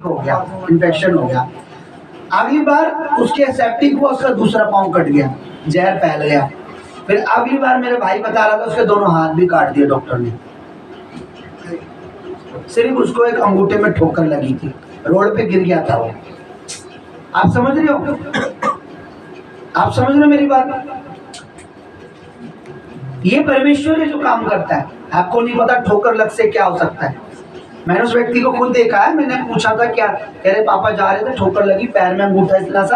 हो गया, इन्फेक्शन हो गया। अगली बार उसके सेप्टिक हुआ, उसका दूसरा पाँव कट गया, जहर फैल गया। फिर अगली बार मेरे भाई बता रहा था उसके दोनों हाथ भी काट दिए डॉक्टर ने। सिर्फ उसको एक अंगूठे में ठोकर लगी थी, रोड पे गिर गया था वो। आप समझ रहे हो? आप समझ रहे हो मेरी बात? ये परमेश्वर है जो काम करता है। आपको नहीं पता ठोकर लग से क्या हो सकता है। मैंने उस व्यक्ति को खुद देखा है। मैंने पूछा था क्या, कह रहे पापा जा रहे थे, ठोकर लगी, पैर में अंगूठा इतना सा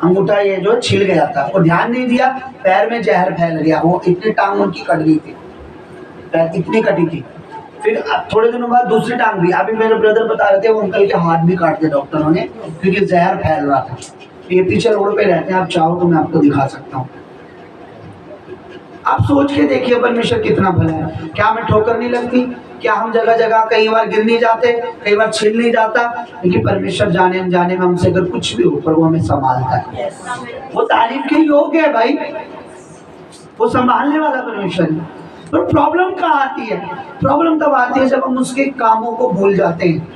अंगूठा ये जो छिल गया था, वो ध्यान नहीं दिया, पैर में जहर फैल गया। वो इतनी टांग उनकी कट गई थी, पैर इतनी कटी थी। फिर थोड़े दिनों बाद दूसरी टांग भी। अभी मेरे ब्रदर बता रहे थे वो अंकल के हाथ भी काट दिए डॉक्टरों ने, क्योंकि जहर फैल रहा था। ये पीछे रोड पे रहते हैं, आप चाहो तो मैं आपको दिखा सकता हूँ। आप सोच के देखिए परमेश्वर कितना भला है। क्या हमें ठोकर नहीं लगती? क्या हम जगह जगह कई बार गिर नहीं जाते, कई बार छिल नहीं जाता? लेकिन परमेश्वर जाने अनजाने में हमसे अगर कुछ भी हो, पर वो हमें संभालता है। वो तारीफ के योग्य है भाई, वो संभालने वाला परमेश्वर है। पर प्रॉब्लम कहाँ आती है? प्रॉब्लम तब आती है जब हम उसके कामों को भूल जाते हैं।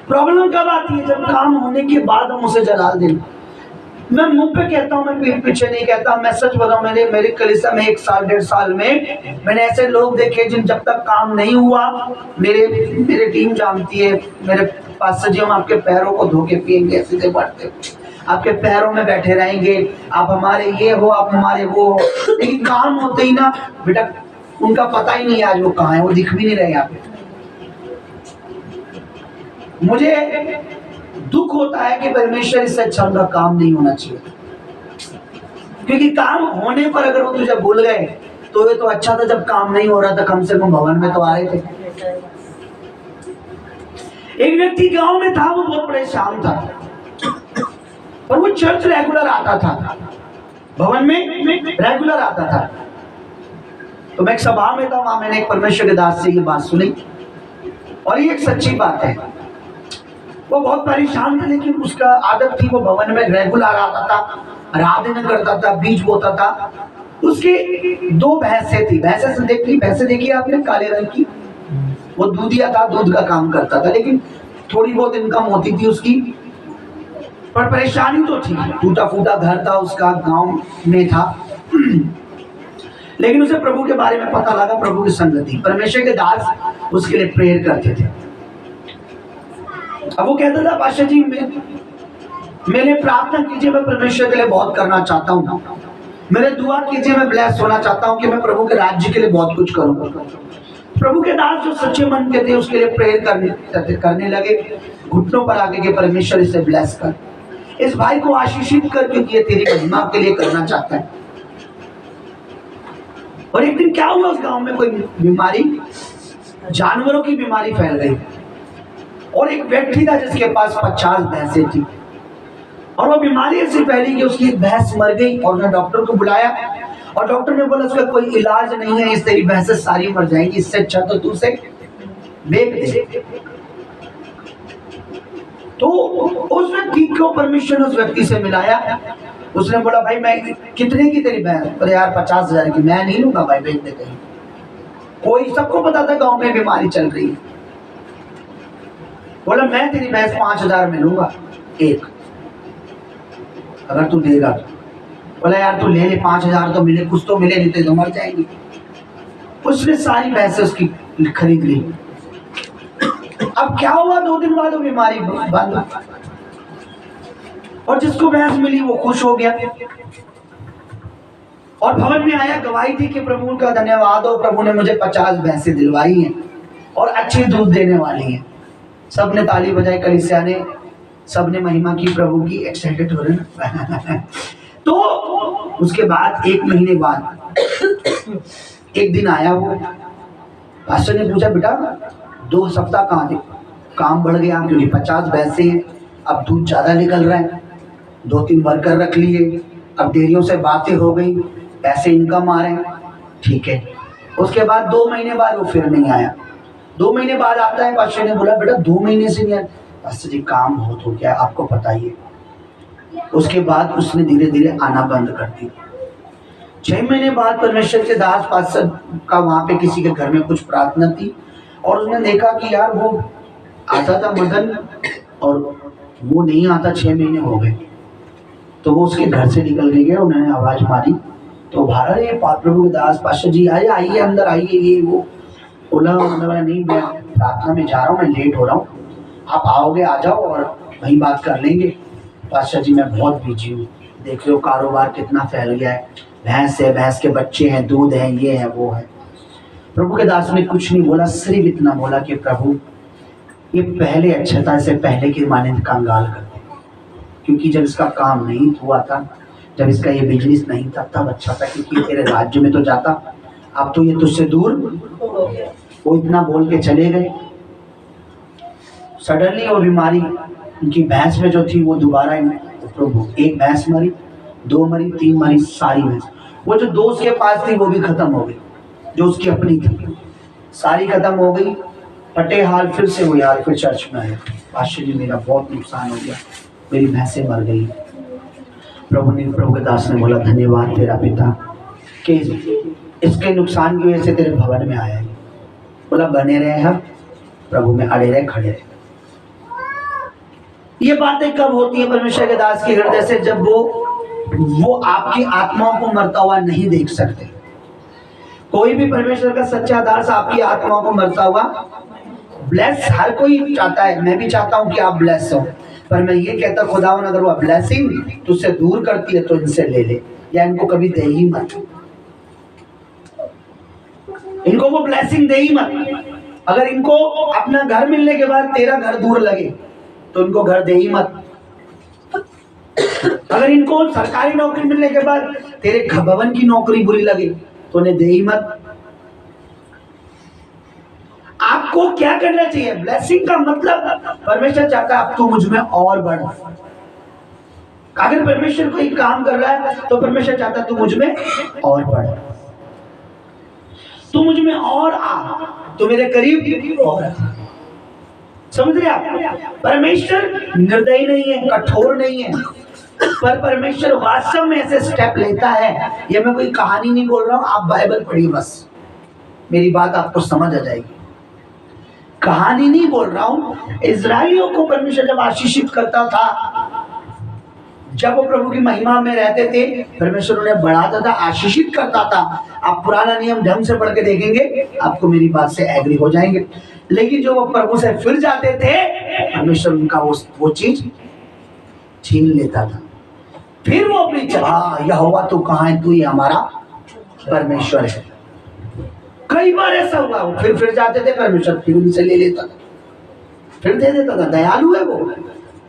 प्रॉब्लम कब आती है? जब काम होने के बाद हम उसे जला दें। मैं मुंह पे कहता हूँ, मैं पीठ पीछे नहीं कहता। मैं सच बताऊं, मेरे कलीसिया में 1 साल 1.5 साल में मैंने ऐसे लोग देखे जिन जब तक काम नहीं हुआ, मेरे टीम जानती है, मेरे पास जी हम आपके पैरों को धो के पियेंगे, सीधे बढ़ते आपके पैरों में बैठे रहेंगे, आप हमारे ये हो, आप हमारे वो हो। लेकिन काम होते ही ना बेटा, उनका पता ही नहीं आज वो कहाँ है, वो दिख भी नहीं रहे यहाँ पे। मुझे दुख होता है कि परमेश्वर इससे अच्छा उनका काम नहीं होना चाहिए, क्योंकि काम होने पर अगर वो तुझे भूल गए तो ये तो अच्छा था, जब काम नहीं हो रहा था कम से कम भवन में तो आ रहे थे। एक व्यक्ति गांव में था, वो बहुत परेशान था, पर वो चर्च रेगुलर आता था, भवन में रेगुलर आता था। तो मैं एक सभा में था, वहां मैंने एक परमेश्वर के दास से ये बात सुनी, और ये एक सच्ची बात है। वो बहुत परेशान था, लेकिन उसका आदत थी वो भवन में रेगुलर आता था, आराधना करता था, बीज बोता था। उसकी 2 भैंसें थी। भैंसें देखी आपने, काले रंग की। वो दूधिया था, दूध का काम करता था, लेकिन थोड़ी बहुत इनकम होती थी उसकी, पर परेशानी तो थी। टूटा फूटा घर था उसका, गांव में था। लेकिन उसे प्रभु के बारे में पता लगा, प्रभु की संगति, परमेश्वर के दास उसके लिए प्रेयर करते थे। अब वो कहता था, पाशा जी मेरे प्रार्थना कीजिए, मैं परमेश्वर के लिए बहुत करना चाहता हूँ, मेरे दुआ कीजिए, मैं ब्लेस होना चाहता हूँ कि मैं प्रभु के राज्य के लिए बहुत कुछ करूँ। प्रभु के दास जो सच्चे मन के थे उसके लिए प्रेयर करने लगे, घुटनों पर आके कि परमेश्वर इसे ब्लेस कर, इस भाई को आशीषित कर, क्योंकि ये तेरी महिमा के लिए करना चाहता है। और एक दिन क्या हुआ, उस गांव में कोई बीमारी, जानवरों की बीमारी फैल गई, और एक व्यक्ति था जिसके पास 50 भैंसें थी, और वो बीमारी ऐसी फैली कि उसकी एक भैंस मर गई। और उसने डॉक्टर को बुलाया, और डॉक्टर ने बोला उसका कोई इलाज नहीं है, इस तेरी भैंसें सारी मर जाएंगी, इससे अच्छा तो तू उसे बेच दे। तो उस व्यक्ति को परमेश्वर ने उस व्यक्ति से मिलाया। उसने बोला, भाई मैं कितने की तेरी भैंस? बोले यार 50,000 की। मैं नहीं लूंगा भाई, बेच दे कहीं। कोई, सबको पता था गाँव में बीमारी चल रही है। बोला मैं तेरी भैंस 5,000 में लूंगा एक, अगर तू देगा तो। बोला यार तू ले ले, 5,000 तो मिले, कुछ तो मिले, नहीं तो मर जाएंगी। उसने सारी भैंसें उसकी खरीद ली। अब क्या हुआ, 2 दिन बाद वो बीमारी बंद, और जिसको भैंस मिली वो खुश हो गया, और भवन में आया, गवाही थी कि प्रभु का धन्यवाद हो, प्रभु ने मुझे 50 भैंसें दिलवाई हैं और अच्छी दूध देने वाली हैं। सबने ताली बजाई, कलीसिया ने, सबने महिमा की प्रभु की, एक्साइटेड हो रहे ना। तो उसके बाद 1 महीने बाद एक दिन आया वो, पास्टर ने पूछा, बेटा 2 सप्ताह कहाँ थे? काम बढ़ गया क्योंकि 50 भैंसे हैं, अब दूध ज्यादा निकल रहा है, 2-3 वर्कर रख लिए, अब डेयरियों से बातें हो गई, पैसे इनकम आ रहे हैं, ठीक है। उसके बाद 2 महीने बाद वो फिर नहीं आया। 2 महीने बाद आता है, पास्टर ने बोला, बेटा 2 महीने से नहीं आया। पास्टर जी काम हो तो क्या, आपको पता ही है। उसके बाद उसने धीरे धीरे आना बंद कर दिया। 6 महीने बाद परमेश्वर के दास पास्टर का वहां पे किसी के घर में कुछ प्रार्थना थी, और उसने देखा कि यार वो आता था मदन और वो नहीं आता, 6 महीने हो गए। तो वो उसके घर से निकल के गया, उन्होंने आवाज मारी तो बाहर, अरे प्रभु के दास पास्टर जी आइए, आइए अंदर आइए, ये वो। बोला नहीं, मैं प्रार्थना में जा रहा हूँ, मैं लेट हो रहा हूँ, आप आओगे आ जाओ और वहीं बात कर लेंगे। पास्टर जी मैं बहुत बिजी हूँ, देख लो कारोबार कितना फैल गया है, भैंस है, भैंस के बच्चे हैं, दूध है, ये है वो है। प्रभु के दास ने कुछ नहीं बोला, सिर्फ इतना बोला कि प्रभु ये पहले अच्छा था, इससे पहले की मानंद कंगाल कर दे, क्योंकि जब इसका काम नहीं हुआ था, जब इसका ये बिजनेस नहीं था तब अच्छा था, क्योंकि तेरे राज्य में तो जाता, अब तो ये तुझसे दूर हो गया। वो इतना बोल के चले गए। सडनली वो बीमारी उनकी भैंस में जो थी वो दोबारा, प्रभु एक भैंस मरी, 2 मरी, 3 मरी, सारी भैंस। वो जो दोस्त के पास थी वो भी खत्म हो गई, जो उसकी अपनी थी सारी खत्म हो गई। फटे हाल फिर से वो यार फिर चर्च में आया, पास्टर जी मेरा बहुत नुकसान हो गया, मेरी भैंसें मर गई। प्रभु के दास ने बोला धन्यवाद तेरा पिता कि इसके नुकसान की वजह से तेरे भवन में आया है। बोला बने रहे हम प्रभु में, अड़े रहे, खड़े रहे। ये बातें कब होती है परमेश्वर के दास के हृदय से? जब वो आपकी आत्माओं को मरता हुआ नहीं देख सकते। कोई भी परमेश्वर का सच्चा दास आपकी आत्माओं को मरता हुआ ब्लेस, हर कोई चाहता है, मैं भी चाहता हूं कि आप ब्लेस हो, पर मैं ये कहता खुदावन अगर वो ब्लेसिंग तुझसे दूर करती है तो इनसे ले ले, या इनको कभी दे ही मत, इनको वो ब्लेसिंग दे ही मत। अगर इनको अपना घर मिलने के बाद तेरा घर दूर लगे तो इनको घर दे ही मत। अगर इनको सरकारी नौकरी मिलने के बाद तेरे भवन की नौकरी बुरी लगे तो उन्हें दे ही मत। आपको क्या करना चाहिए? ब्लेसिंग का मतलब परमेश्वर चाहता है अब तू मुझ में और बढ़। अगर परमेश्वर कोई काम कर रहा है तो परमेश्वर चाहता है तू मुझ में और बढ़, तू मुझ में और आ, तू मेरे करीब और आ। समझ रहे आप? परमेश्वर निर्दयी नहीं है, कठोर नहीं है, पर परमेश्वर वास्तव में ऐसे स्टेप लेता है। ये मैं कोई कहानी नहीं बोल रहा हूं, आप बाइबल पढ़िए बस, मेरी बात आपको समझ आ जाएगी। कहानी नहीं बोल रहा हूं। इजराइलियों को परमेश्वर जब आशीषित करता था, जब वो प्रभु की महिमा में रहते थे, परमेश्वर उन्हें बढ़ाता था, आशीषित करता था। आप पुराना नियम ढंग से पढ़ के देखेंगे, आपको मेरी बात से एग्री हो जाएंगे। लेकिन जो वो प्रभु से फिर जाते थे, परमेश्वर उनका वो चीज छीन लेता था। फिर वो अपनी यहोवा तू कहाँ है, तू ही हमारा परमेश्वर है। कई बार ऐसा हुआ, वो फिर जाते थे, परमेश्वर फिर उनसे ले लेता था, फिर दे देता था। दयालु है वो,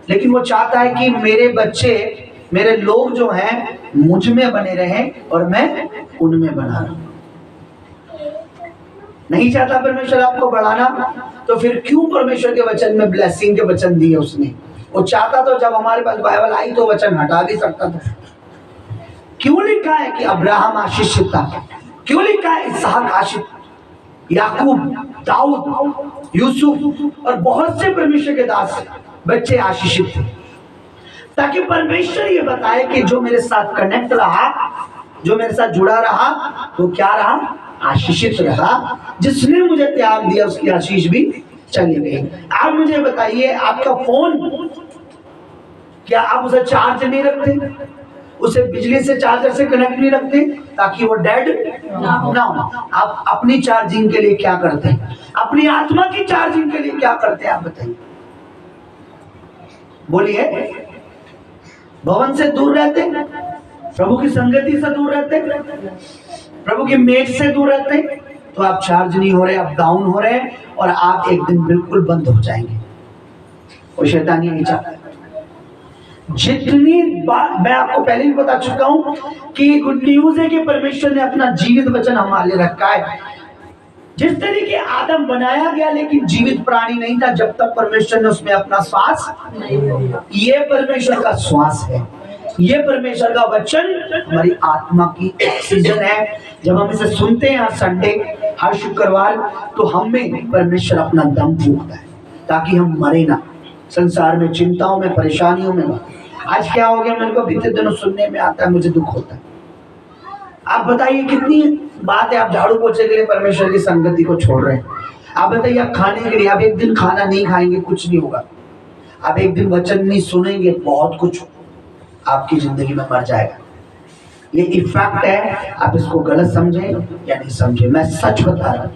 लेकिन वो चाहता है कि मेरे बच्चे, मेरे लोग जो हैं मुझ में बने रहें और मैं उनमें बना रहूं। नहीं चाहता परमेश्वर आपको बढ़ाना, तो फिर क्यों परमेश्वर के वचन में ब्लेसिंग के वचन दिए उसने? वो चाहता तो जब हमारे पास बाइबल आई तो वचन हटा भी सकता था। क्यों लिखा है कि अब्राहम आशीषित था? क्यों लिखा है इसहाक आशीषित, याकूब, दाऊद, यूसुफ और बहुत से परमेश्वर के दास बच्चे आशीषित थे? ताकि परमेश्वर ये बताए कि जो मेरे साथ कनेक्ट रहा, जो मेरे साथ जुड़ा रहा, वो क्या रहा? आशीषित रहा। जिसने मुझे त्याग दिया उसकी आशीष भी चली गई। आप मुझे बताइए, आपका फोन, क्या आप उसे चार्ज नहीं रखते? उसे बिजली से, चार्जर से कनेक्ट नहीं रखते ताकि वो डेड ना हो? आप अपनी चार्जिंग के लिए क्या करते हैं? अपनी आत्मा की चार्जिंग के लिए क्या करते हैं? आप बताइए, बोलिए। भवन से दूर रहते, प्रभु की संगति से दूर रहते, प्रभु की मेज से दूर रहते, तो आप चार्ज नहीं हो रहे, आप डाउन हो रहे हैं और आप एक दिन बिल्कुल बंद हो जाएंगे। वो शैतान ये नहीं चाहता। जितनी बार मैं आपको पहले भी बता चुका हूं कि गुड न्यूज है कि परमेश्वर ने अपना जीवित वचन हमारे लिए रखा है। जिस तरीके आदम बनाया गया लेकिन जीवित प्राणी नहीं था जब तक परमेश्वर ने उसमें अपना श्वास नहीं दिया। ये परमेश्वर का श्वास है, ये परमेश्वर का वचन हमारी आत्मा की ऑक्सीजन है। जब हम इसे सुनते हैं हर संडे, हर शुक्रवार, तो हमें परमेश्वर अपना दम फूंकता है ताकि हम मरे ना संसार में, चिंताओं में, परेशानियों में। आज क्या हो गया, मेरे को बीते दिनों सुनने में आता है, मुझे दुख होता है। आप बताइए कितनी बात है, आप झाड़ू पोछे के लिए परमेश्वर की संगति को छोड़ रहे हैं। आप बताइए, आप खाने के लिए आप एक दिन खाना नहीं खाएंगे कुछ नहीं होगा, आप एक दिन वचन नहीं सुनेंगे बहुत कुछ आपकी जिंदगी में मर जाएगा। ये इफेक्ट है, आप इसको गलत समझे या नहीं समझे, मैं सच बता रहा हूँ,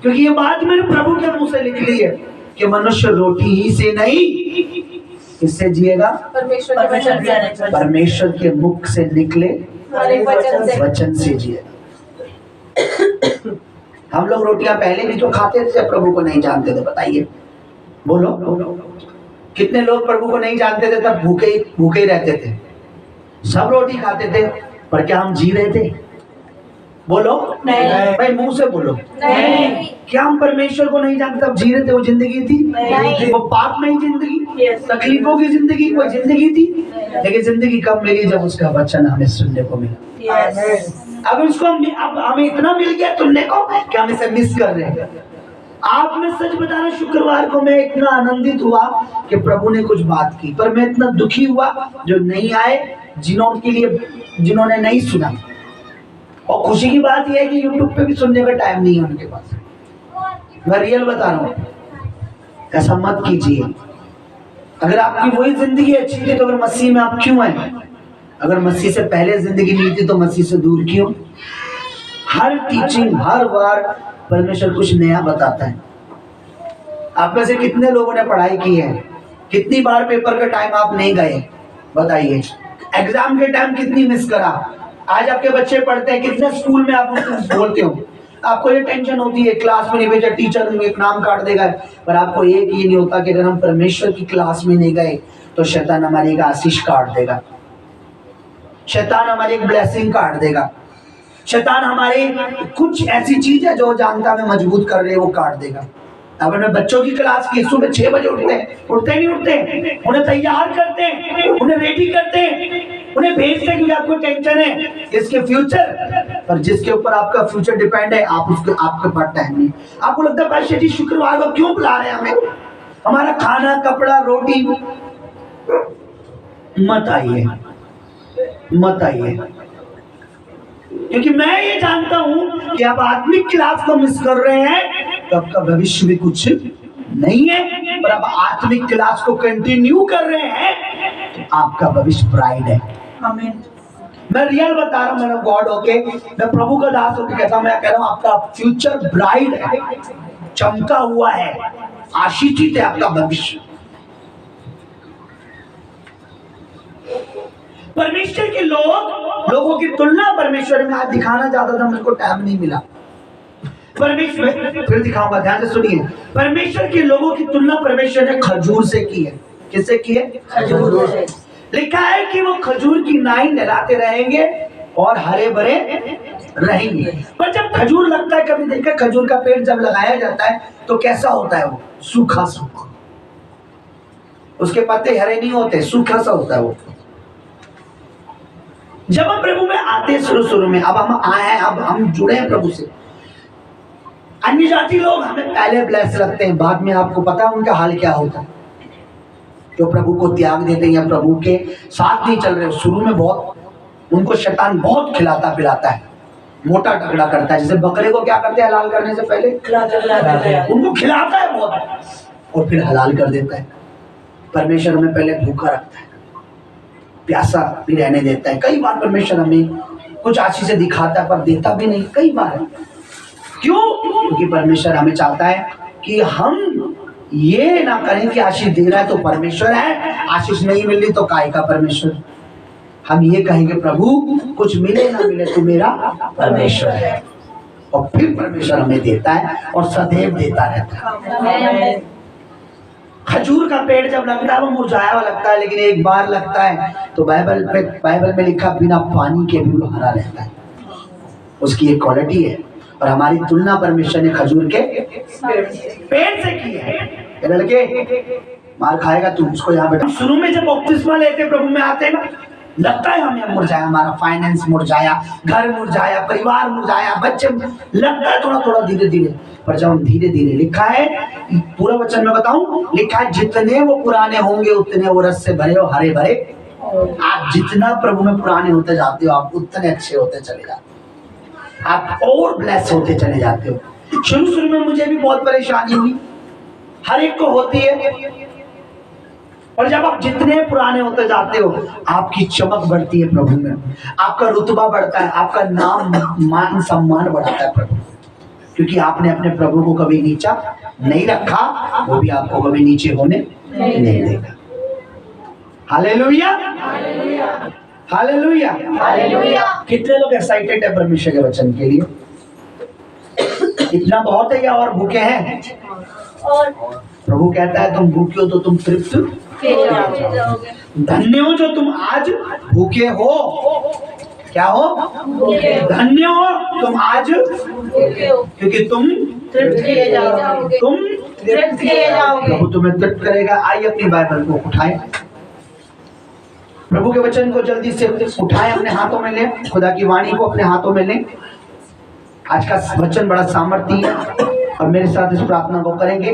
क्योंकि ये बात मेरे प्रभु के मुंह से निकली है कि मनुष्य रोटी ही से नहीं, किससे जिएगा? परमेश्वर के मुख से निकले वचन से जिएगा। हम लोग रोटियां पहले भी तो खाते थे, प्रभु को नहीं जानते थे, बताइए बोलो, कितने लोग प्रभु को नहीं जानते थे तब भूखे भूखे ही रहते थे, सब रोटी खाते थे, पर क्या हम जी रहे थे? बोलो नहीं। भाई मुंह से बोलो नहीं। क्या हम परमेश्वर को नहीं जानते तब जी रहे थे? वो जिंदगी थी नहीं। वो पाप में ही जिंदगी, तकलीफों की जिंदगी, वो जिंदगी थी। लेकिन जिंदगी कब मिली? जब उसका वचन हमें सुनने को मिला। अब उसको अब हमें इतना मिल गया सुनने को कि हम इसे मिस कर रहे हैं। आप में सच बता रहा, शुक्रवार को मैं इतना आनंदित हुआ कि प्रभु ने कुछ बात की, पर मैं इतना दुखी हुआ जो नहीं आए, जिन्होंने नहीं सुना। और खुशी की बात यह है कि YouTube पे भी सुनने का टाइम नहीं है उनके पास। मैं रियल बता रहा हूँ, ऐसा मत कीजिए। अगर आपकी वही जिंदगी अच्छी थी तो अगर मसीह में आप क्यों हैं? अगर मसीह से पहले जिंदगी नहीं थी तो मसीह से दूर क्यों? हर टीचिंग, हर बार परमेश्वर कुछ नया बताता है। आप में से कितने लोगों ने पढ़ाई की है? कितनी बार पेपर का टाइम आप नहीं गए? बताइए। एग्जाम के टाइम कितनी मिस करा? आज आपके बच्चे पढ़ते हैं, कितने स्कूल में आप बोलते हो, आपको ये टेंशन होती है क्लास में नहीं भेजा, टीचर एक नाम काट देगा, पर आपको एक ये नहीं होता कि अगर हम परमेश्वर की क्लास में नहीं गए तो शैतान हमारी एक आशीष काट देगा, शैतान हमारी एक ब्लेसिंग काट देगा, शैतान हमारे कुछ ऐसी चीज है जो जानता हमें मजबूत कर रही है वो काट देगा। अब अपने बच्चों की क्लास की सुबह 6 बजे उठते नहीं उठते, उन्हें तैयार करते हैं, उन्हें रेडी करते हैं, उन्हें भेजते हैं, क्योंकि आपको टेंशन है इसके फ्यूचर पर, जिसके ऊपर आपका फ्यूचर डिपेंड है। आप उसके आपके पास टाइम नहीं। आपको लगता है पास्टर जी शुक्रवार को क्यों बुला रहे हैं हमें? हमारा खाना, कपड़ा, रोटी। मत आइए, मत आइए, क्योंकि मैं ये जानता हूं कि आप आत्मिक क्लास को मिस कर रहे हैं तो आपका भविष्य भी कुछ नहीं है, पर आप आत्मिक क्लास को कंटिन्यू कर रहे हैं तो आपका भविष्य ब्राइट है। आमीन। मैं रियल बता रहा हूं, मैंने गॉड होके, मैं प्रभु का दास होके कहता हूं, मैं कह रहा हूं आपका फ्यूचर ब्राइट है, चमका हुआ है, आशीषित है आपका भविष्य। परमेश्वर के लोगों की तुलना परमेश्वर में आज दिखाना चाहता था, मुझको टाइम नहीं मिला। परमेश्वर, फिर दिखाऊंगा, ध्यान से सुनिए। परमेश्वर के लोगों की तुलना परमेश्वर ने खजूर से की है। किससे की है? खजूर से। लिखा है कि वो खजूर की नाई लहराते रहेंगे और हरे भरे रहेंगे। पर जब खजूर लगता है, कभी देखा खजूर का पेड़ जब लगाया जाता है तो कैसा होता है? वो सूखा सूखा, उसके पत्ते हरे नहीं होते, सूखा सा होता है वो। जब हम प्रभु में आते हैं शुरू में, अब हम आए हैं, अब हम जुड़े हैं प्रभु से। अन्य जाति लोग हमें पहले ब्लेस रखते हैं, बाद में आपको पता है उनका हाल क्या होता है, जो प्रभु को त्याग देते हैं या प्रभु के साथ नहीं चल रहे। शुरू में बहुत उनको शैतान बहुत खिलाता पिलाता है, मोटा टकड़ा करता है। जैसे बकरे को क्या करते हैं हलाल करने से पहले? उनको खिलाता है बहुत और फिर हलाल कर देता है। परमेश्वर हमें पहले भूखा रखता है, प्यासा भी रहने देता है। कई बार परमेश्वर हमें कुछ आशीष दिखाता है पर देता भी नहीं, कई बार। क्यों? क्योंकि परमेश्वर हमें चाहता है कि हम ये ना करें कि आशीष दे रहा है तो परमेश्वर है, आशीष नहीं मिल रही तो काय का परमेश्वर। हम ये कहेंगे प्रभु कुछ मिले ना मिले तो मेरा परमेश्वर है, और फिर परमेश्वर हमें देता है और सदैव देता रहता है। खजूर का पेड़ जब लगता है वो मुरझाया हुआ लगता है, लेकिन एक बार लगता है तो बाइबल में लिखा बिना पानी के भी वो हरा रहता है। उसकी एक क्वालिटी है। और हमारी तुलना परमेश्वर ने खजूर के पेड़ से की है। लड़के मार खाएगा तू, उसको यहाँ बैठा। शुरू में जब बपतिस्मा लेते प्रभु में आते ना, लगता है हमें मुरझाया, हमारा फाइनेंस मुरझाया, घर मुरझाया, परिवार मुरझाया, बच्चे, लगता है थोड़ा थोड़ा धीरे धीरे। पर जब हम धीरे धीरे, लिखा है पूरा वचन में बताऊं, लिखा है जितने वो पुराने होंगे उतने वो रस से भरे और हरे भरे। आप जितना प्रभु में पुराने होते जाते हो आप उतने अच्छे होते चले जाते हो, आप और ब्लेस होते चले जाते हो। शुरू शुरू में मुझे भी बहुत परेशानी हुई, हर एक को होती है। और जब आप जितने पुराने होते जाते हो आपकी चमक बढ़ती है प्रभु में, आपका रुतबा बढ़ता है, आपका नाम मान सम्मान बढ़ता है प्रभु, क्योंकि आपने अपने प्रभु को कभी नीचा नहीं रखा, वो भी आपको कभी नीचे होने नहीं देगा। Hallelujah, hallelujah, hallelujah. कितने लोग एक्साइटेड है परमेश्वर के वचन के लिए? इतना बहुत है या और भूखे हैं? और प्रभु कहता है तुम भूखे हो तो तुम तृप्त जाओगे। धन्य हो जो तुम आज भूखे हो। क्या हो? धन्य हो तुम आज भूखे हो, क्योंकि तुम तृप्त किए जाओगे। तुम तृप्त किए जाओगे, प्रभु तुम्हें तृप्त करेगा। आइए अपनी बाइबल को उठाएं, प्रभु के वचन को जल्दी से उठाएं, अपने हाथों में लें, खुदा की वाणी को अपने हाथों में लें। आज का वचन बड़ा सामर्थी है और मेरे साथ इस प्रार्थना को करेंगे।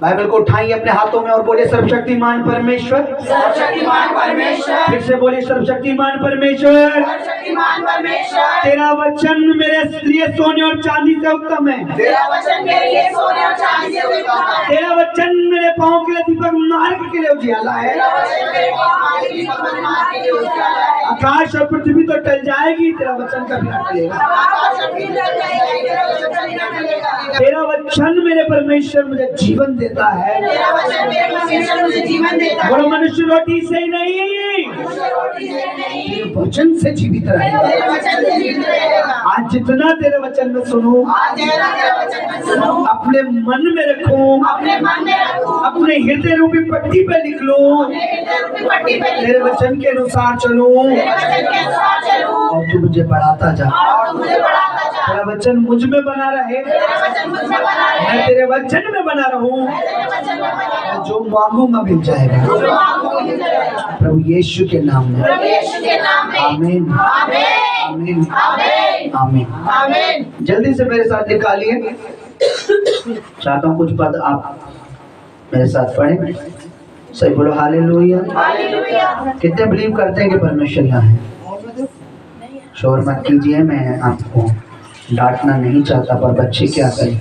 बाइबल को उठाइए अपने हाथों में और बोले सर्वशक्तिमान परमेश्वर, सर्वशक्तिमान परमेश्वर। फिर से बोले सर्वशक्तिमान परमेश्वर, सर्वशक्तिमान परमेश्वर। तेरा वचन मेरे लिए सोने और चांदी से उत्तम है। तेरा वचन मेरे लिए सोने और चांदी से उत्तम है। तेरा वचन मेरे पांव के लिए दीपक, मार्ग के लिए उजियाला है। तेरा वचन मेरे पांव के लिए दीपक, मार्ग के लिए उजियाला है। आकाश और पृथ्वी तो टल जाएगी, तेरा वचन कभी न टलेगा। आकाश और पृथ्वी टल जाएगी, तेरा वचन कभी न टलेगा। तेरा वचन मेरे परमेश्वर मुझे जीवन देता है। तेरा वचन मेरे परमेश्वर मुझे जीवन देता है। मनुष्य रोटी से नहीं, तेरे वचन से जीवित रहेगा। तेरे वचन से जीवित रहेगा। आज जितना तेरे वचन में सुनूं, आज जितना तेरे वचन में सुनूं, अपने मन में रखूं, अपने मन में रखूं, अपने हृदय रूपी पट्टी पे लिख लूं, अपने हृदय रूपी पट्टी पे तेरे वचन के अनुसार चलूं, तेरे वचन के अनुसार चलूं, और तू मुझे बढ़ाता जा, और तू मुझे बढ़ाता जा। तेरा वचन मुझ में बना रहे, तेरा वचन मुझ में बना रहे, मैं तेरे वचन में बना रहूं, जो मांगूंगा मिल जाएगा। प्रभु यीशु के नाम में, आमीन, आमीन, आमीन, आमीन। जल्दी से मेरे साथ निकालिए, चाहता हूँ कुछ पद आप मेरे साथ पढ़ें। सही बोलो हालेलुया, हालेलुया। कितने बिलीव करते हैं कि परमेश्वर यहाँ है? शोर मत कीजिए, मैं आपको डांटना नहीं चाहता, पर बच्चे क्या करें।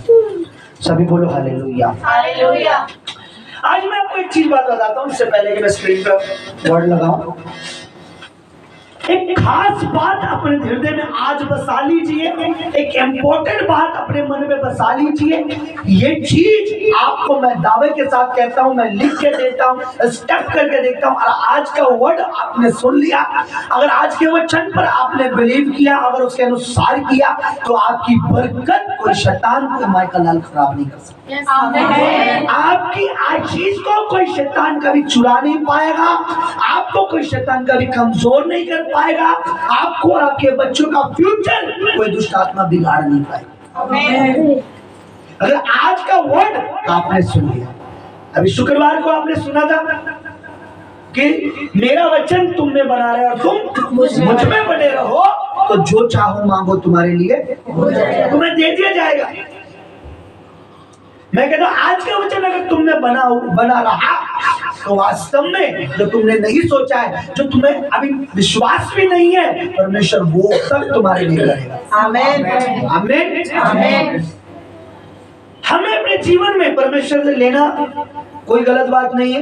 सभी बोलो हालेलुया, हालेलुया। आज मैं आपको एक चीज बात बताता हूँ, इससे पहले कि मैं स्क्रीन पर वर्ड लगाऊं। एक खास बात अपने हृदय में आज बसा लीजिए, एक इम्पोर्टेंट बात अपने मन में बसा लीजिए। ये चीज आपको मैं दावे के साथ कहता हूँ, मैं लिख के देता हूँ, स्टेप करके देखता हूँ। और आज का वर्ड आपने सुन लिया, अगर आज के वचन पर आपने बिलीव किया, अगर उसके अनुसार किया, तो आपकी बरकत कोई शैतान को माइकल लाल खराब नहीं कर सकता। आपकी आशीष को कोई शैतान कभी चुरा नहीं पाएगा, आपको कोई शैतान कभी कमजोर नहीं कर पाएगा, आपको और आपके बच्चों का फ्यूचर कोई दुष्ट आत्मा बिगाड़ नहीं पाएगा। अगर आज का वर्ड आपने सुन लिया, अभी शुक्रवार को आपने सुना था कि मेरा वचन तुम में बना रहे और तुम मुझ में बने रहो, तो जो चाहो मांगो तुम्हारे लिए तुम्हें दे दिया जाएगा। मैं कहता हूं आज का वचन अगर तुमने बना रहा, तो वास्तव में जो तुमने नहीं सोचा है, जो तुम्हें अभी विश्वास भी नहीं है, परमेश्वर वो तक तुम्हारे लिए करेगा। आमीन, आमीन, आमीन। हमें अपने जीवन में परमेश्वर से लेना कोई गलत बात नहीं है,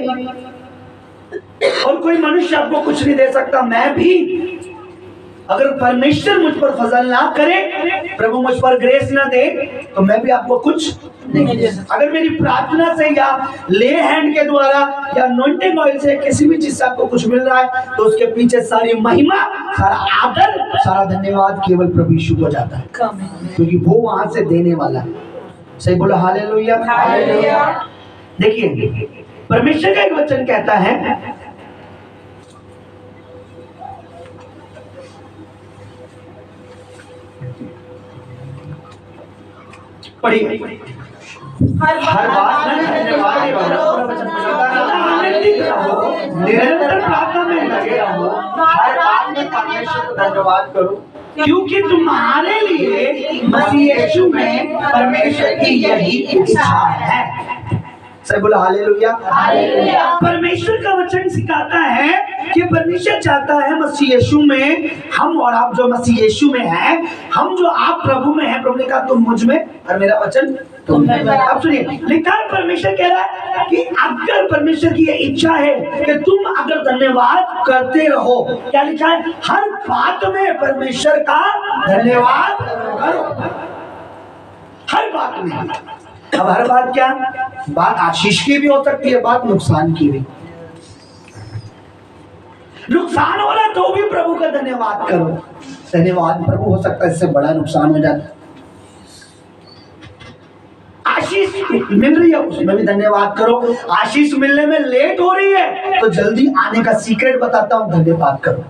और कोई मनुष्य आपको कुछ नहीं दे सकता। मैं भी, अगर परमेश्वर मुझ पर फजल ना करे, प्रभु मुझ पर ग्रेस ना दे, तो मैं भी आपको कुछ नहीं दे सकता। अगर मेरी प्रार्थना से या ले हैंड के द्वारा या अनॉइंटिंग ऑयल से किसी भी चीज से आपको कुछ मिल रहा है, तो उसके पीछे सारी महिमा, सारा आदर, सारा धन्यवाद केवल प्रभु यीशु को जाता है, क्योंकि वो वहां से देने वाला है। सही बोलो हालेलुया, हालेलुया। देखिए परमेश्वर का एक वचन कहता है, पढ़िए, हर बात में धन्यवाद करो, निरंतर प्रार्थना में लगे रहो, हर बात में परमेश्वर को धन्यवाद करो, क्योंकि तुम्हारे लिए मसीह यीशु में परमेश्वर की यही इच्छा है। सब बोला हालेलुया। हालेलुया। परमेश्वर का वचन सिखाता है कि परमेश्वर चाहता है मसीह यीशु में हम और आप जो मसीह यीशु में हैं, हम जो आप प्रभु में हैं, प्रभु ने कहा तुम मुझ में और मेरा वचन तुम में। अब सुनिए, लिखा है परमेश्वर कह रहा है कि अगर परमेश्वर की ये इच्छा है कि तुम अगर धन्यवाद करते रहो, क्या लिखा है, हर बात में परमेश्वर का धन्यवाद करो, हर बात में। अब हर बात क्या, बात आशीष की भी हो सकती है, बात नुकसान की भी। नुकसान हो रहा है तो भी प्रभु का धन्यवाद करो। धन्यवाद प्रभु हो सकता है इससे बड़ा नुकसान हो जाता है। आशीष मिल रही है उसमें भी धन्यवाद करो। आशीष मिलने में लेट हो रही है तो जल्दी आने का सीक्रेट बताता हूं, धन्यवाद करो।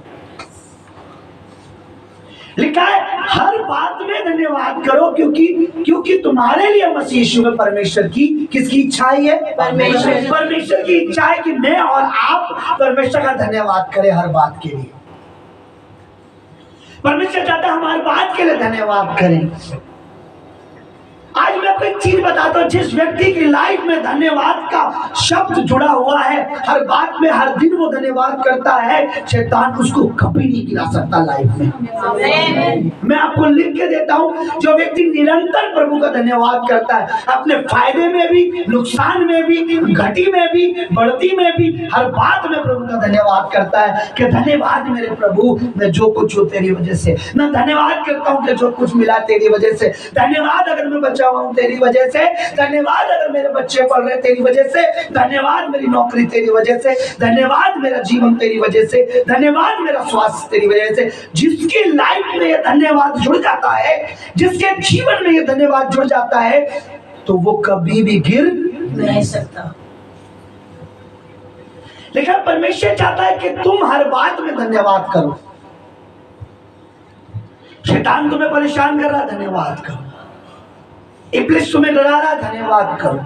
लिखा है हर बात में धन्यवाद करो क्योंकि तुम्हारे लिए मसीह यीशु में परमेश्वर की किसकी इच्छा है? परमेश्वर की इच्छा है कि मैं और आप परमेश्वर का धन्यवाद करें हर बात के लिए। परमेश्वर चाहता है हम हर बात के लिए धन्यवाद करें। आज मैं आपको एक चीज बताता हूं, जिस व्यक्ति की लाइफ में धन्यवाद का शब्द जुड़ा हुआ है, हर बात में हर दिन वो धन्यवाद करता है, शैतान उसको कभी नहीं गिरा सकता लाइफ में। मैं आपको लिख के देता हूं, जो व्यक्ति निरंतर प्रभु का धन्यवाद करता है, अपने फायदे में भी, नुकसान में भी, घटी में भी, बढ़ती में भी, हर बात में प्रभु का धन्यवाद करता है कि धन्यवाद मेरे प्रभु, मैं जो कुछ हूं तेरी वजह से। मैं धन्यवाद करता हूं कि जो कुछ मिला तेरी वजह से। धन्यवाद अगर मैं बचा हुआ हूं तेरी वजह से। धन्यवाद अगर मेरे बच्चे पढ़ रहे तेरी वजह से। धन्यवाद मेरी नौकरी तेरी वजह से। धन्यवाद मेरा जीवन तेरी वजह से। धन्यवाद मेरा स्वास्थ्य तेरी वजह से। जिसकी लाइफ में ये धन्यवाद जुड़ जाता है, जिसके जीवन में ये धन्यवाद जुड़ जाता है, तो वो कभी भी गिर नहीं सकता। लेकिन परमेश्वर चाहता है कि तुम हर बात में धन्यवाद करो। शैतान तुम्हें परेशान कर रहा, धन्यवाद करो। इब्लिस तुम्हें डरा रहा, धन्यवाद करो।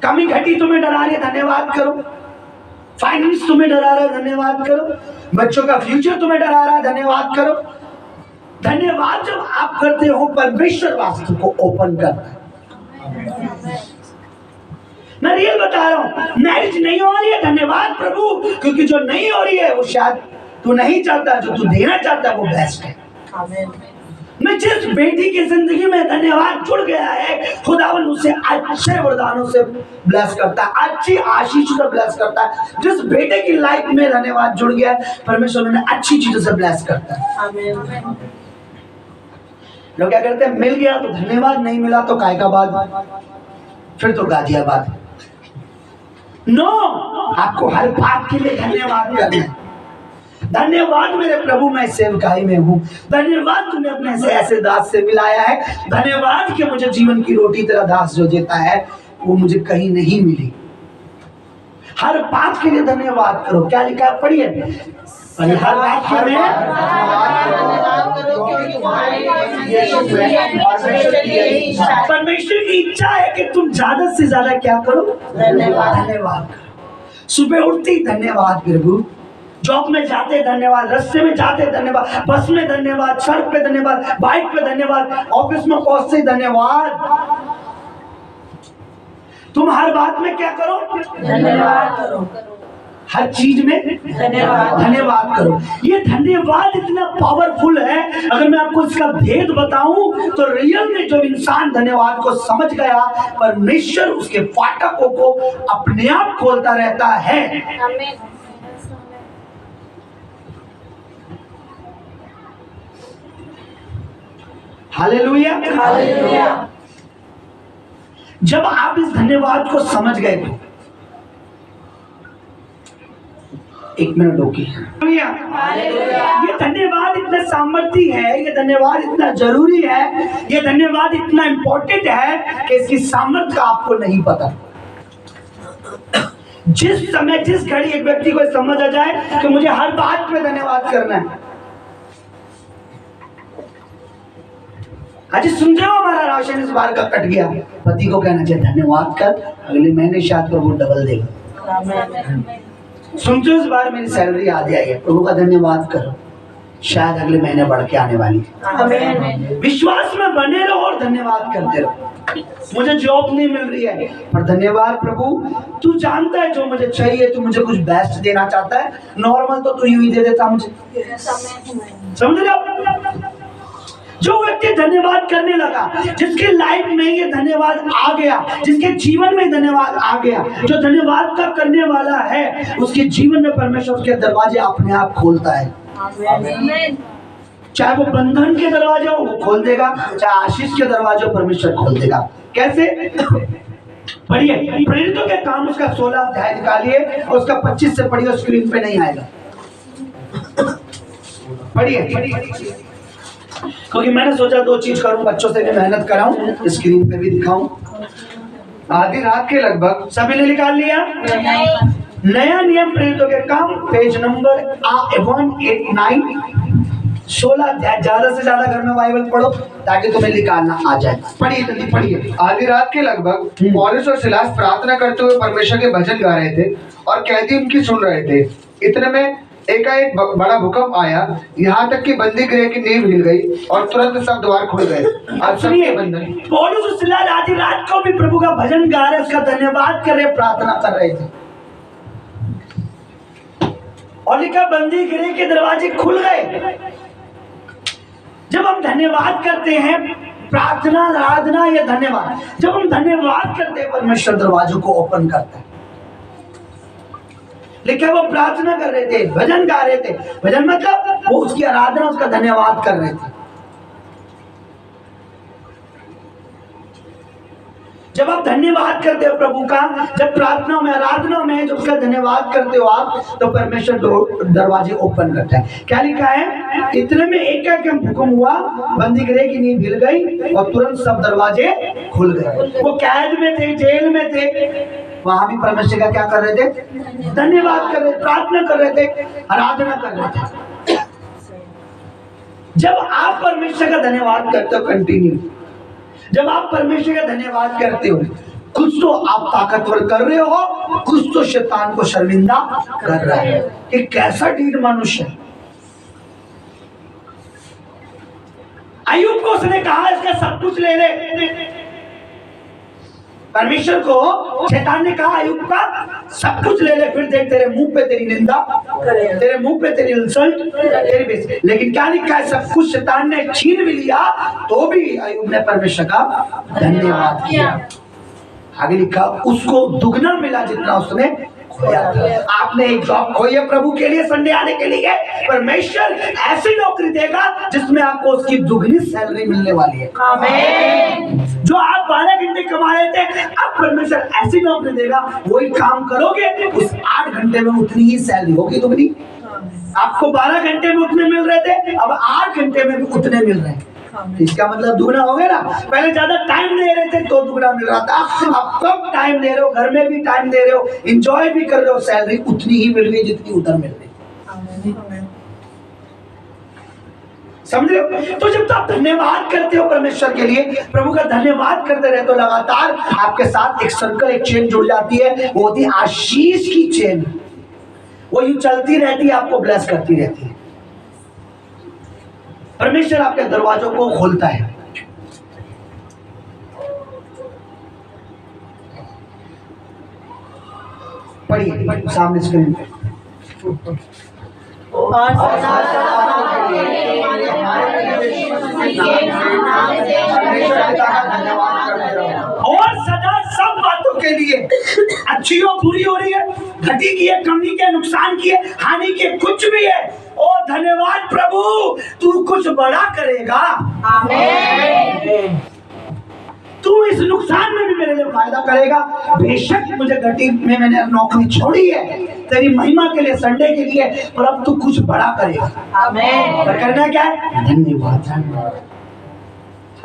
कमी घटी तुम्हें डरा रही है, धन्यवाद करो। फाइनेंस तुम्हें डरा रहा है, धन्यवाद करो। बच्चों का फ्यूचर तुम्हें डरा रहा है, धन्यवाद करो। धन्यवाद जब आप करते हो, परमेश्वर वास्तु को ओपन करता है। मैं रियल बता रहा हूं, मैरिज नहीं हो रही है, धन्यवाद प्रभु, क्योंकि जो नहीं हो रही है वो शायद तू नहीं चाहता, जो तू देना चाहता है वो बेस्ट है। मैं जिस बेटी की जिंदगी में धन्यवाद जुड़ गया है, खुदावन उसे अच्छे वरदानों से ब्लेस करता है, अच्छी आशीष से ब्लेस करता है। जिस बेटे की लाइफ में धन्यवाद जुड़ गया है, परमेश्वर उन्हें अच्छी चीजों से ब्लेस करता है। लोग क्या करते हैं, मिल गया तो धन्यवाद, नहीं मिला तो काय का बात, फिर तो गाजियाबाद। नो, आपको हर बात के लिए धन्यवाद करना है। धन्यवाद मेरे प्रभु, मैं सेवकाई में हूँ। धन्यवाद तूने अपने से ऐसे दास से मिलाया है। धन्यवाद कि मुझे जीवन की रोटी तेरा दास जो देता है वो मुझे कहीं नहीं मिली। हर बात के लिए धन्यवाद करो। क्या लिखा है, पढ़िए। हर बात के लिए परमेश्वर की इच्छा है कि तुम ज्यादा से ज्यादा क्या करो, धन्यवाद करो। सुबह उठती धन्यवाद प्रभु, जॉब में जाते धन्यवाद, रास्ते में जाते धन्यवाद, बस में धन्यवाद, सड़क पे धन्यवाद, बाइक पे धन्यवाद, ऑफिस में पहुंचते धन्यवाद। तुम हर बात में क्या करो, धन्यवाद करो। हर चीज में धन्यवाद करो। ये धन्यवाद इतना पावरफुल है, अगर मैं आपको इसका भेद बताऊं तो रियल में जो इंसान धन्यवाद को समझ गया, परमेश्वर उसके फाटकों को अपने आप खोलता रहता है। Hallelujah, hallelujah. जब आप इस धन्यवाद को समझ गए तो एक मिनट रोकिए। ये धन्यवाद इतना सामर्थ्य है, ये धन्यवाद इतना जरूरी है, ये धन्यवाद इतना इंपॉर्टेंट है कि इसकी सामर्थ्य का आपको नहीं पता। जिस समय, जिस घड़ी एक व्यक्ति को समझ आ जाए कि मुझे हर बात में धन्यवाद करना है। आज सुनते हो, हमारा राशन इस बार का कट गया, पति को कहना चाहिए धन्यवाद कर, अगले महीने शायद प्रभु डबल देगा। सुनते हो, इस बार मेरी सैलरी आधी आई है, प्रभु का धन्यवाद करो, शायद अगले महीने बढ़ के आने वाली है। विश्वास में बने रहो और धन्यवाद करते रहो। मुझे जॉब नहीं मिल रही है, पर धन्यवाद प्रभु, तू जानता है जो मुझे चाहिए, तू मुझे कुछ बेस्ट देना चाहता है। नॉर्मल तो तू यूं ही दे देता मुझे, समझ रहे हो? जो व्यक्ति धन्यवाद करने लगा, जिसके लाइफ में ये धन्यवाद आ गया, जिसके जीवन में धन्यवाद आ गया, जो धन्यवाद का करने वाला है, उसके जीवन में परमेश्वर के दरवाजे अपने आप खोलता है। चाहे वो बंधन के दरवाजे हो वो खोल देगा, चाहे आशीष के दरवाजे हो परमेश्वर खोल देगा। कैसे? पढ़िए प्रेरितों के काम उसका 16 अध्याय निकालिए और उसका 25 से पढ़िए, स्क्रीन पे नहीं आएगा। पढ़िए, क्योंकि मैंने सोचा 2 चीज करूं, बच्चों से भी मेहनत कराऊं, स्क्रीन पे भी दिखाऊं। आधी रात के लगभग सभी ने निकाल लिया? नया नियम प्रेरितों के काम, पेज नंबर 189, 16 अध्याय। ज्यादा से ज्यादा घर में बाइबल पढ़ो ताकि तुम्हें निकालना आ जाए। पढ़िए जल्दी पढ़िए। आधी रात के लगभग पौलुस और सिलास प्रार्थना करते हुए परमेश्वर के भजन गा रहे थे और कैदी उनकी सुन रहे थे। इतने में एकाएक बड़ा भूकंप आया, यहाँ तक कि बंदी गृह की नींव हिल गई और तुरंत सब द्वार खुल गए। अब सुनिए, पौलुस और सिलास आधी रात को भी प्रभु का भजन गा रहे, उसका धन्यवाद कर रहे, प्रार्थना कर रहे थे, और लिखा बंदी गृह के दरवाजे खुल गए। जब हम धन्यवाद करते हैं, प्रार्थना, आराधना या धन्यवाद, जब हम धन्यवाद करते हैं परमेश्वर दरवाजों को ओपन करता है। लेकिन वो प्रार्थना कर रहे थे, भजन गा रहे थे। भजन मतलब वो उसकी आराधना, उसका धन्यवाद कर रहे थे। जब आप धन्यवाद करते हो प्रभु का, जब प्रार्थना में, आराधना में जब उसका धन्यवाद करते हो आप, तो परमेश्वर दरवाजे ओपन करता है। क्या लिखा है? इतने में एक भूकंप हुआ, बंदी गृह की नींव हिल गई और तुरंत सब दरवाजे खुल गए। वो कैद में थे, जेल में थे, वहां भी परमेश्वर का क्या कर रहे थे? धन्यवाद कर रहे, प्रार्थना कर रहे थे, आराधना कर रहे थे। जब आप परमेश्वर का धन्यवाद करते हो कंटिन्यू, जब आप परमेश्वर का धन्यवाद करते हो, कुछ तो आप ताकतवर कर रहे हो, कुछ तो शैतान को शर्मिंदा कर रहा है। ये कैसा ढीठ मनुष्य है। अय्यूब को उसने कहा इसका सब कुछ ले ले, परमेश्वर को शैतान ने कहा अय्यूब का सब कुछ ले ले, फिर देख तेरे मुंह पे तेरी निंदा, तेरे मुंह पे तेरी इंसल्ट, तेरी बेइज्जती। लेकिन क्या लिखा है? सब कुछ शैतान ने छीन भी लिया तो भी अय्यूब ने परमेश्वर का धन्यवाद किया। आगे लिखा उसको दुगना मिला जितना उसने खोया था। आपने एक जॉब खोई है प्रभु के लिए, संडे आने के लिए, परमेश्वर ऐसी नौकरी देगा जिसमें आपको उसकी दुगनी सैलरी मिलने वाली है। आमीन। जो आप 12 घंटे कमा रहे थे, अब परमेश्वर ऐसी नौकरी देगा, वही काम करोगे, उस 8 घंटे में उतनी ही सैलरी होगी दुगनी। आपको 12 घंटे में उतने मिल रहे थे, अब 8 घंटे में भी उतने मिल रहे हैं। इसका मतलब दुगना हो गया ना। पहले ज्यादा टाइम दे रहे थे तो दुगना मिल रहा था, अब कम टाइम दे रहे हो, घर में भी टाइम दे रहे हो, एंजॉय भी कर रहे हो, सैलरी उतनी ही मिल रही जितनी उधर मिल रही। समझ रहे हो? तो जब आप धन्यवाद करते हो परमेश्वर के लिए, प्रभु का धन्यवाद करते रहते हो, लगातार आपके साथ एक सर्कल, एक चेन जुड़ जाती है, वो होती है आशीष की चेन। वो यूं चलती रहती है, आपको ब्लेस करती रहती है। परमेश्वर आपके दरवाजों को खोलता है। पढ़िए सामने स्क्रीन पे। और सदा सब बातों के लिए, अच्छी हो बुरी हो रही है, घटी की है, कमी के, नुकसान की है, हानि के, कुछ भी है, ओ धन्यवाद प्रभु, तू कुछ बड़ा करेगा। आमीन। तू इस नुकसान में भी मेरे लिए फायदा करेगा। बेशक मुझे घटी में मैंने नौकरी छोड़ी है तेरी महिमा के लिए, संडे के लिए, पर अब तू कुछ बड़ा करेगा। आमीन। पर करना क्या है? धन्यवाद।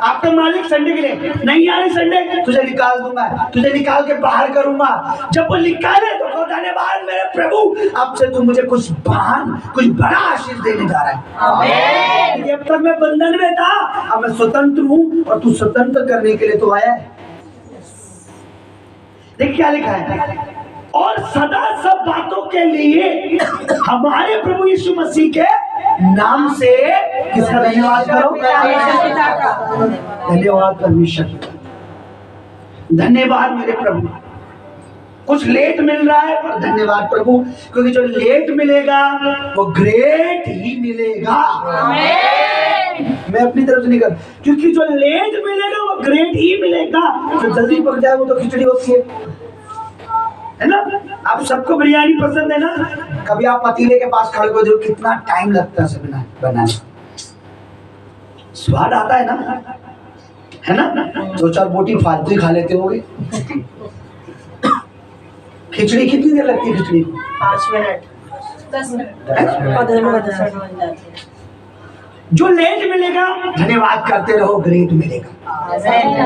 आपका मालिक संडे के लिए नहीं आ रही, संडे तुझे निकाल दूंगा, तुझे निकाल के बाहर करूंगा। जब वो निकाले तो धन्यवाद मेरे प्रभु, अब से तू मुझे कुछ बड़ा आशीष देने जा रहा है। आमीन। जब तक मैं बंधन में था, अब मैं स्वतंत्र हूँ और तू स्वतंत्र करने के लिए तो आया है। देख क्या लिखा है, और सदा सब बातों के लिए हमारे प्रभु यीशु मसीह के नाम से किसका धन्यवाद करो? धन्यवाद परमेश्वर। धन्यवाद मेरे प्रभु। कुछ लेट मिल रहा है पर धन्यवाद प्रभु, क्योंकि जो लेट मिलेगा वो ग्रेट ही मिलेगा। मैं अपनी तरफ से नहीं कर, क्योंकि जो लेट मिलेगा वो ग्रेट ही मिलेगा। जो जल्दी पक जाए वो तो खिचड़ी होती है ना। आप सबको बिरयानी पसंद है ना, कभी आप पतीले के पास खड़े हो जो कितना टाइम लगता है उसे बनाने, स्वाद आता है ना। 2-4 बोटी फालतू ही खा लेते होगे। खिचड़ी कितनी देर लगती है? खिचड़ी 5 मिनट 10 मिनट। जो लेट मिलेगा धन्यवाद करते रहो, ग्रेट मिलेगा।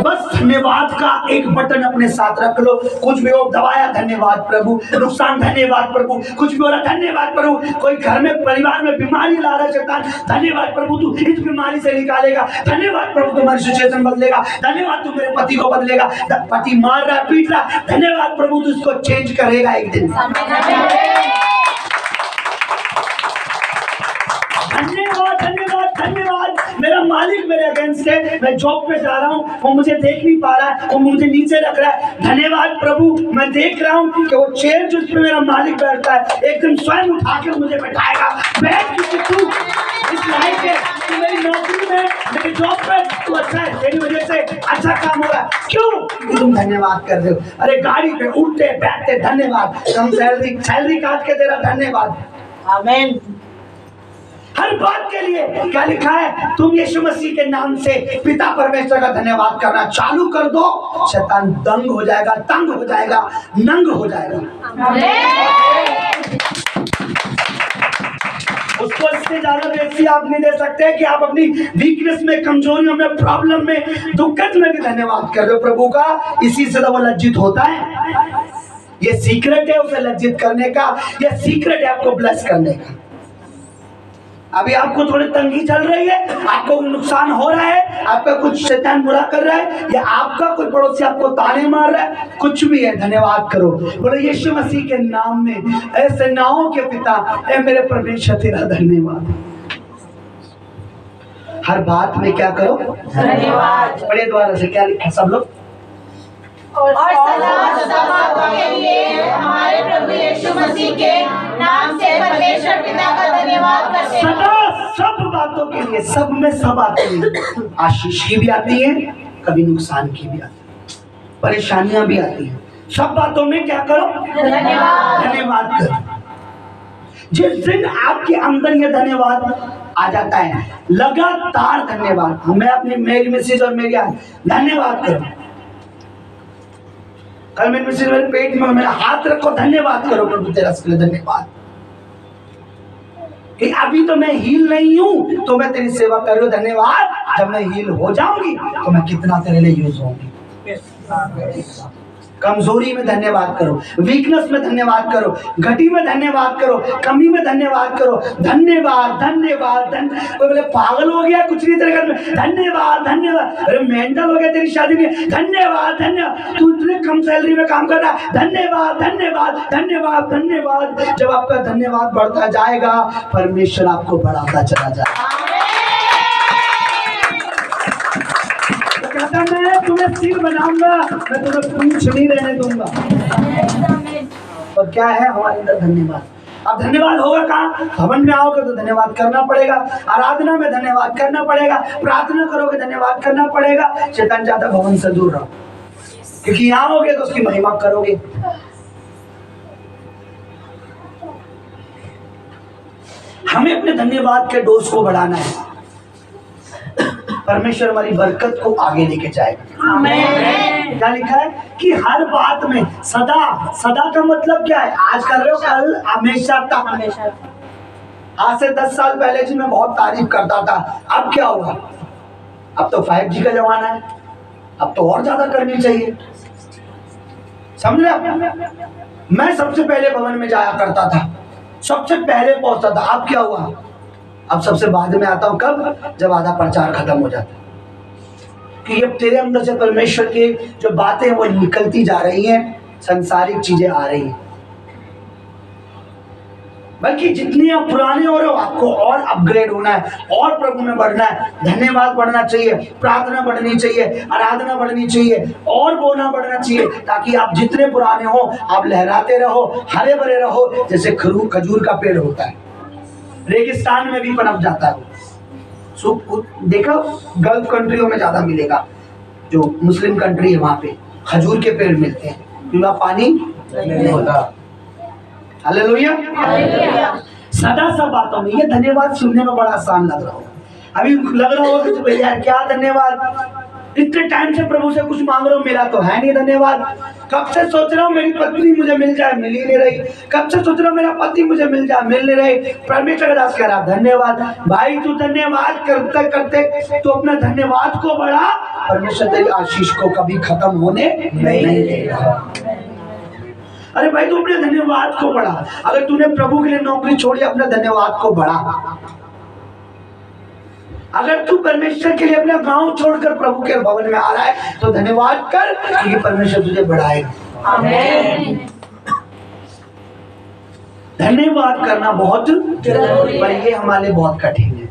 बस धन्यवाद का एक बटन अपने साथ रख लो। कुछ भी हो, दबाया धन्यवाद प्रभु, नुकसान धन्यवाद प्रभु, कुछ भी हो रहा धन्यवाद प्रभु, कोई घर में परिवार में बीमारी ला रहा है शैतान, धन्यवाद प्रभु तू इस बीमारी से निकालेगा, धन्यवाद प्रभु तुम्हारी सिचुएशन बदलेगा, धन्यवाद तू मेरे पति को बदलेगा। पति मार रहा पीट रहा, धन्यवाद प्रभु तू इसको चेंज करेगा एक दिन। धन्यवाद धन्यवाद धन्यवाद। मेरा मालिक मेरे अगेंस्ट है, मैं जॉब पे जा रहा हूँ, वो मुझे देख नहीं पा रहा है, वो मुझे नीचे रख रहा है। धन्यवाद प्रभु, मैं देख रहा हूँ कि वो चेयर जिस पे मेरा मालिक बैठता है एक दिन स्वयं उठा के मुझे बैठाएगा। बैठ क्योंकि तू इस लाइफ है, तू मेरी नौकरी में, मेरी जॉब पे तू अच्छा है, तेरी वजह से अच्छा काम हो रहा है। क्यों? तुम धन्यवाद कर रहे हो। अरे गाड़ी पे उठते बैठते धन्यवाद, कम सैलरी काट के दे रहा धन्यवाद। आमीन। हर बात के लिए क्या लिखा है? तुम यीशु मसीह के नाम से पिता परमेश्वर का धन्यवाद करना चालू कर दो, शैतान दंग हो जाएगा, तंग हो जाएगा, नंग हो जाएगा। उसको इससे ज्यादा बेसी आप नहीं दे सकते कि आप अपनी वीकनेस में, कमजोरियों में, प्रॉब्लम में, दुखत में भी धन्यवाद कर रहे हो प्रभु का। इसी से तो वो लज्जित होता है। ये सीक्रेट है उसे लज्जित करने का, ये सीक्रेट है आपको ब्लेस करने का। अभी आपको थोड़ी तंगी चल रही है, आपको नुकसान हो रहा है, आपका कुछ शैतान बुरा कर रहा है, या आपका कोई पड़ोसी आपको ताने मार रहा है, कुछ भी है धन्यवाद करो। बोले यीशु मसीह के नाम में, ऐसे नामों के पिता, ऐ मेरे परमेश्वर तेरा धन्यवाद। हर बात में क्या करो? धन्यवाद। बड़े द्वारा से क्या लिखा सब लोग? और सदा बातों के लिए हमारे प्रभु यीशु मसीह के नाम से परमेश्वर पिता का धन्यवाद करते हैं। सदा सब बातों के लिए, सब में सब आती है। आशीष की भी आती है, कभी नुकसान की भी आती है, परेशानियां भी आती हैं। सब बातों में क्या करो? धन्यवाद। धन्यवाद करो। जिस दिन आपके अंदर ये धन्यवाद आ जाता है, लगातार धन्यवाद, मैं अपनी मेरी मिसेज और मेरी धन्यवाद करो। कल मेरी मिसेज मेरे पेट में, मेरा हाथ रखो, धन्यवाद करो प्रभु तेरा इसके लिए धन्यवाद कि अभी तो मैं हील नहीं हूं, तो मैं तेरी सेवा कर रही हूं, धन्यवाद। जब मैं हील हो जाऊंगी तो मैं कितना तेरे लिए यूज होंगी। कमजोरी में धन्यवाद करो, वीकनेस में धन्यवाद करो, घटी में धन्यवाद करो, कमी में धन्यवाद करो। धन्यवाद धन्यवाद कोई बोले पागल हो गया, कुछ नहीं तेरे घर में, धन्यवाद धन्यवाद। अरे मेंटल हो गया, तेरी शादी में, धन्यवाद धन्यवाद। तू इतने कम सैलरी में काम कर रहा है, धन्यवाद धन्यवाद धन्यवाद धन्यवाद। जब आपका धन्यवाद बढ़ता जाएगा, परमेश्वर आपको बढ़ाता चला जाएगा। कहता मैं तुम्हें सिर बनाऊंगा, मैं तुम्हें पूंछ नहीं रहने दूंगा। और क्या है हमारे अंदर? धन्यवाद। अब धन्यवाद होगा कहाँ? भवन में आओगे तो धन्यवाद करना पड़ेगा, आराधना में धन्यवाद करना पड़ेगा, प्रार्थना करोगे धन्यवाद करना पड़ेगा। शैतान चाहता भवन से दूर रहो, क्योंकि यहाँ आओगे तो उसकी महिमा करोगे। हमें अपने धन्यवाद के डोज को बढ़ाना है। परमेश्वर हमारी बरकत को आगे लेके जाएगा। आमीन। क्या लिखा है कि हर बात में सदा, सदा का मतलब क्या है? आज कर रहे हो, कल, हमेशा तक। आज से 10 साल पहले जी मैं बहुत तारीफ करता था, अब क्या हुआ? अब तो 5G का जमाना है, अब तो और ज्यादा करनी चाहिए। समझ रहे आप? मैं सबसे पहले भवन में जाया करता था, सबसे पहले पहुंचता था। अब क्या हुआ? अब सबसे बाद में आता हूं। कब? जब आधा प्रचार खत्म हो जाता है। कि अब तेरे अंदर से परमेश्वर की जो बातें वो निकलती जा रही हैं, संसारिक चीजें आ रही हैं। बल्कि जितनी आप पुराने हो रहे हो आपको और अपग्रेड होना है, और प्रभु में बढ़ना है। धन्यवाद बढ़ना चाहिए, प्रार्थना बढ़नी चाहिए, आराधना बढ़नी चाहिए, और बोलना बढ़ना चाहिए, ताकि आप जितने पुराने हो आप लहराते रहो, हरे भरे रहो, जैसे खजूर का पेड़ होता है, रेगिस्तान में भी पनप जाता है। देखो गल्फ कंट्रियों में ज्यादा मिलेगा, जो मुस्लिम कंट्री है वहां पे खजूर के पेड़ मिलते हैं, क्योंकि वहां पानी नहीं होता। हालेलुया। सदा सब बातों में ये धन्यवाद सुनने में बड़ा आसान लग रहा होगा। अभी लग रहा होगा कि भैया यार क्या धन्यवाद, इतने टाइम से प्रभु से कुछ मांग रहा हूँ, मिला तो है नहीं धन्यवाद। कब से सोच रहा हूँ मेरी पत्नी मुझे मिल जाए, मिल ही नहीं रही। कब से सोच रहा हूँ मेरा पति मुझे मिल जाए, मिल नहीं रही। परमेश्वर दास कह रहा धन्यवाद। भाई तू धन्यवाद करते करते तो अपना धन्यवाद को बढ़ा, परमेश्वर तेरी आशीष को कभी खत्म होने नहीं देगा। अरे भाई तू अपने धन्यवाद को बढ़ा। अगर तूने प्रभु के लिए नौकरी छोड़ी, अपने धन्यवाद को बढ़ा। अगर तू परमेश्वर के लिए अपना गांव छोड़कर प्रभु के भवन में आ रहा है तो धन्यवाद कर, क्योंकि परमेश्वर तुझे बढ़ाएगा। आमीन। धन्यवाद करना बहुत जरूरी, पर ये हमारे लिए बहुत कठिन है।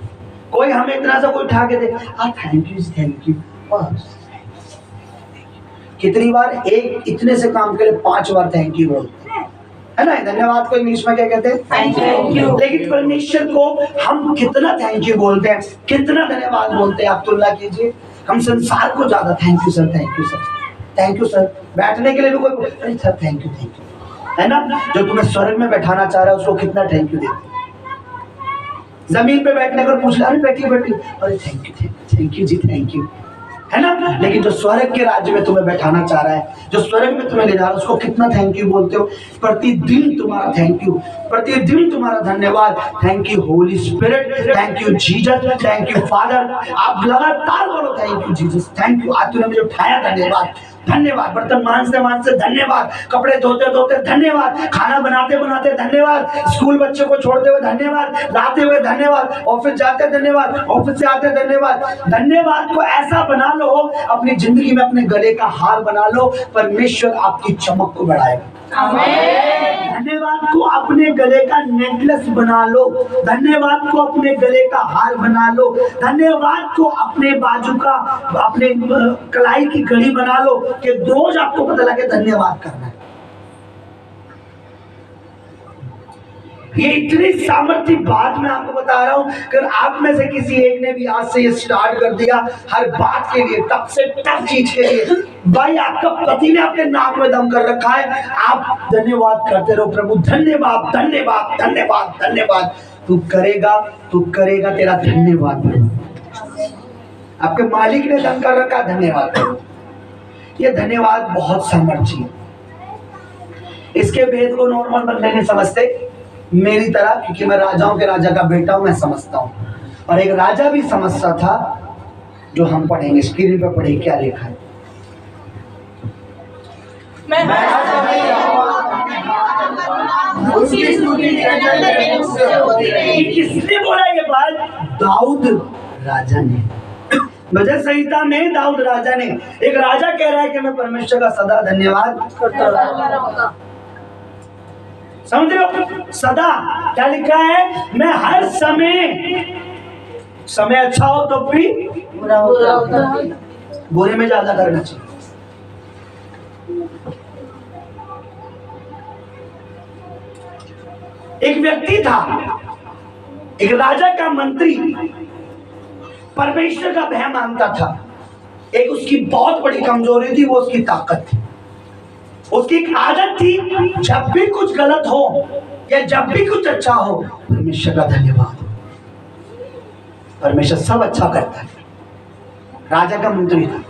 कोई हमें इतना सा कोई उठा के दे, थैंक यू बस। कितनी बार एक इतने से काम के लिए 5 बार थैंक यू बोलते है ना। धन्यवाद को इंग्लिश में क्या कहते हैं? Thank you. लेकिन परमेश्वर को हम कितना थैंक यू बोलते हैं, कितना धन्यवाद बोलते हैं, आप तुलना कीजिए। हम संसार को ज्यादा thank you sir, thank you sir, thank you sir. बैठने के लिए भी कोई अरे सर थैंक यू है ना। जो तुम्हें स्वर्ग में बैठाना चाह रहा है उसको कितना थैंक यू देते। जमीन पे बैठने पर पूछ अरे बैठी बैठी, अरे थैंक यू जी, थैंक यू है ना। लेकिन जो स्वर्ग के राज्य में तुम्हें बैठाना चाह रहा है, जो स्वर्ग में तुम्हें ले जा रहा है, उसको कितना थैंक यू बोलते हो। प्रतिदिन तुम्हारा थैंक यू, प्रतिदिन तुम्हारा धन्यवाद। Thank you Holi spirit, thank you Jesus, thank you father. आप लगातार बोलो thank you Jesus, thank you. आज तूने मुझे उठाया, धन्यवाद धन्यवाद। बर्तन मांजते धन्यवाद, कपड़े धोते धन्यवाद, खाना बनाते धन्यवाद, स्कूल बच्चों को छोड़ते हुए धन्यवाद, लाते हुए धन्यवाद, ऑफिस जाते धन्यवाद, ऑफिस से आते धन्यवाद। धन्यवाद को ऐसा बना लो, अपनी जिंदगी में अपने गले का हार बना लो, परमेश्वर आपकी चमक को बढ़ाएगा। धन्यवाद को अपने गले का नेकलेस बना लो, धन्यवाद को अपने गले का हार बना लो, धन्यवाद को अपने बाजू का, अपने कलाई की घड़ी बना लो, कि रोज आपको पता लगे धन्यवाद करना है। ये इतनी सामर्थ्य बात मैं आपको बता रहा हूं, अगर आप में से किसी एक ने भी आज से ये स्टार्ट कर दिया हर बात के लिए, टफ से टफ चीज के लिए, भाई आपका पति ने अपने नाक में दम कर रखा है, आप धन्यवाद करते रहो। प्रभु धन्यवाद धन्यवाद धन्यवाद धन्यवाद। तू करेगा तेरा धन्यवाद। आपके मालिक ने दम कर रखा, धन्यवाद। ये धन्यवाद बहुत सामर्थ्य है। इसके भेद को नॉर्मल बंदे नहीं समझते मेरी तरह, क्योंकि मैं राजाओं के राजा का बेटा हूं, मैं समझता हूं। और एक राजा भी समझता था, जो हम पढ़ेंगे स्क्रीन पे पढ़े क्या लिखा है। किसने बोला ये बात? दाऊद राजा ने। भजन संहिता में दाऊद राजा ने, एक राजा कह रहा है कि मैं परमेश्वर का सदा धन्यवाद करता रहूंगा। समझ रहे हो? सदा क्या लिखा है? मैं हर समय अच्छा हो तो भी बुरा होता है, बुरे में ज्यादा करना चाहिए। एक व्यक्ति था, एक राजा का मंत्री, परमेश्वर का भय मानता था। एक उसकी बहुत बड़ी कमजोरी थी, वो उसकी ताकत थी। उसकी एक आदत थी, जब भी कुछ गलत हो या जब भी कुछ अच्छा हो, परमेश्वर का धन्यवाद। परमेश्वर सब अच्छा करता है। राजा का मंत्री था।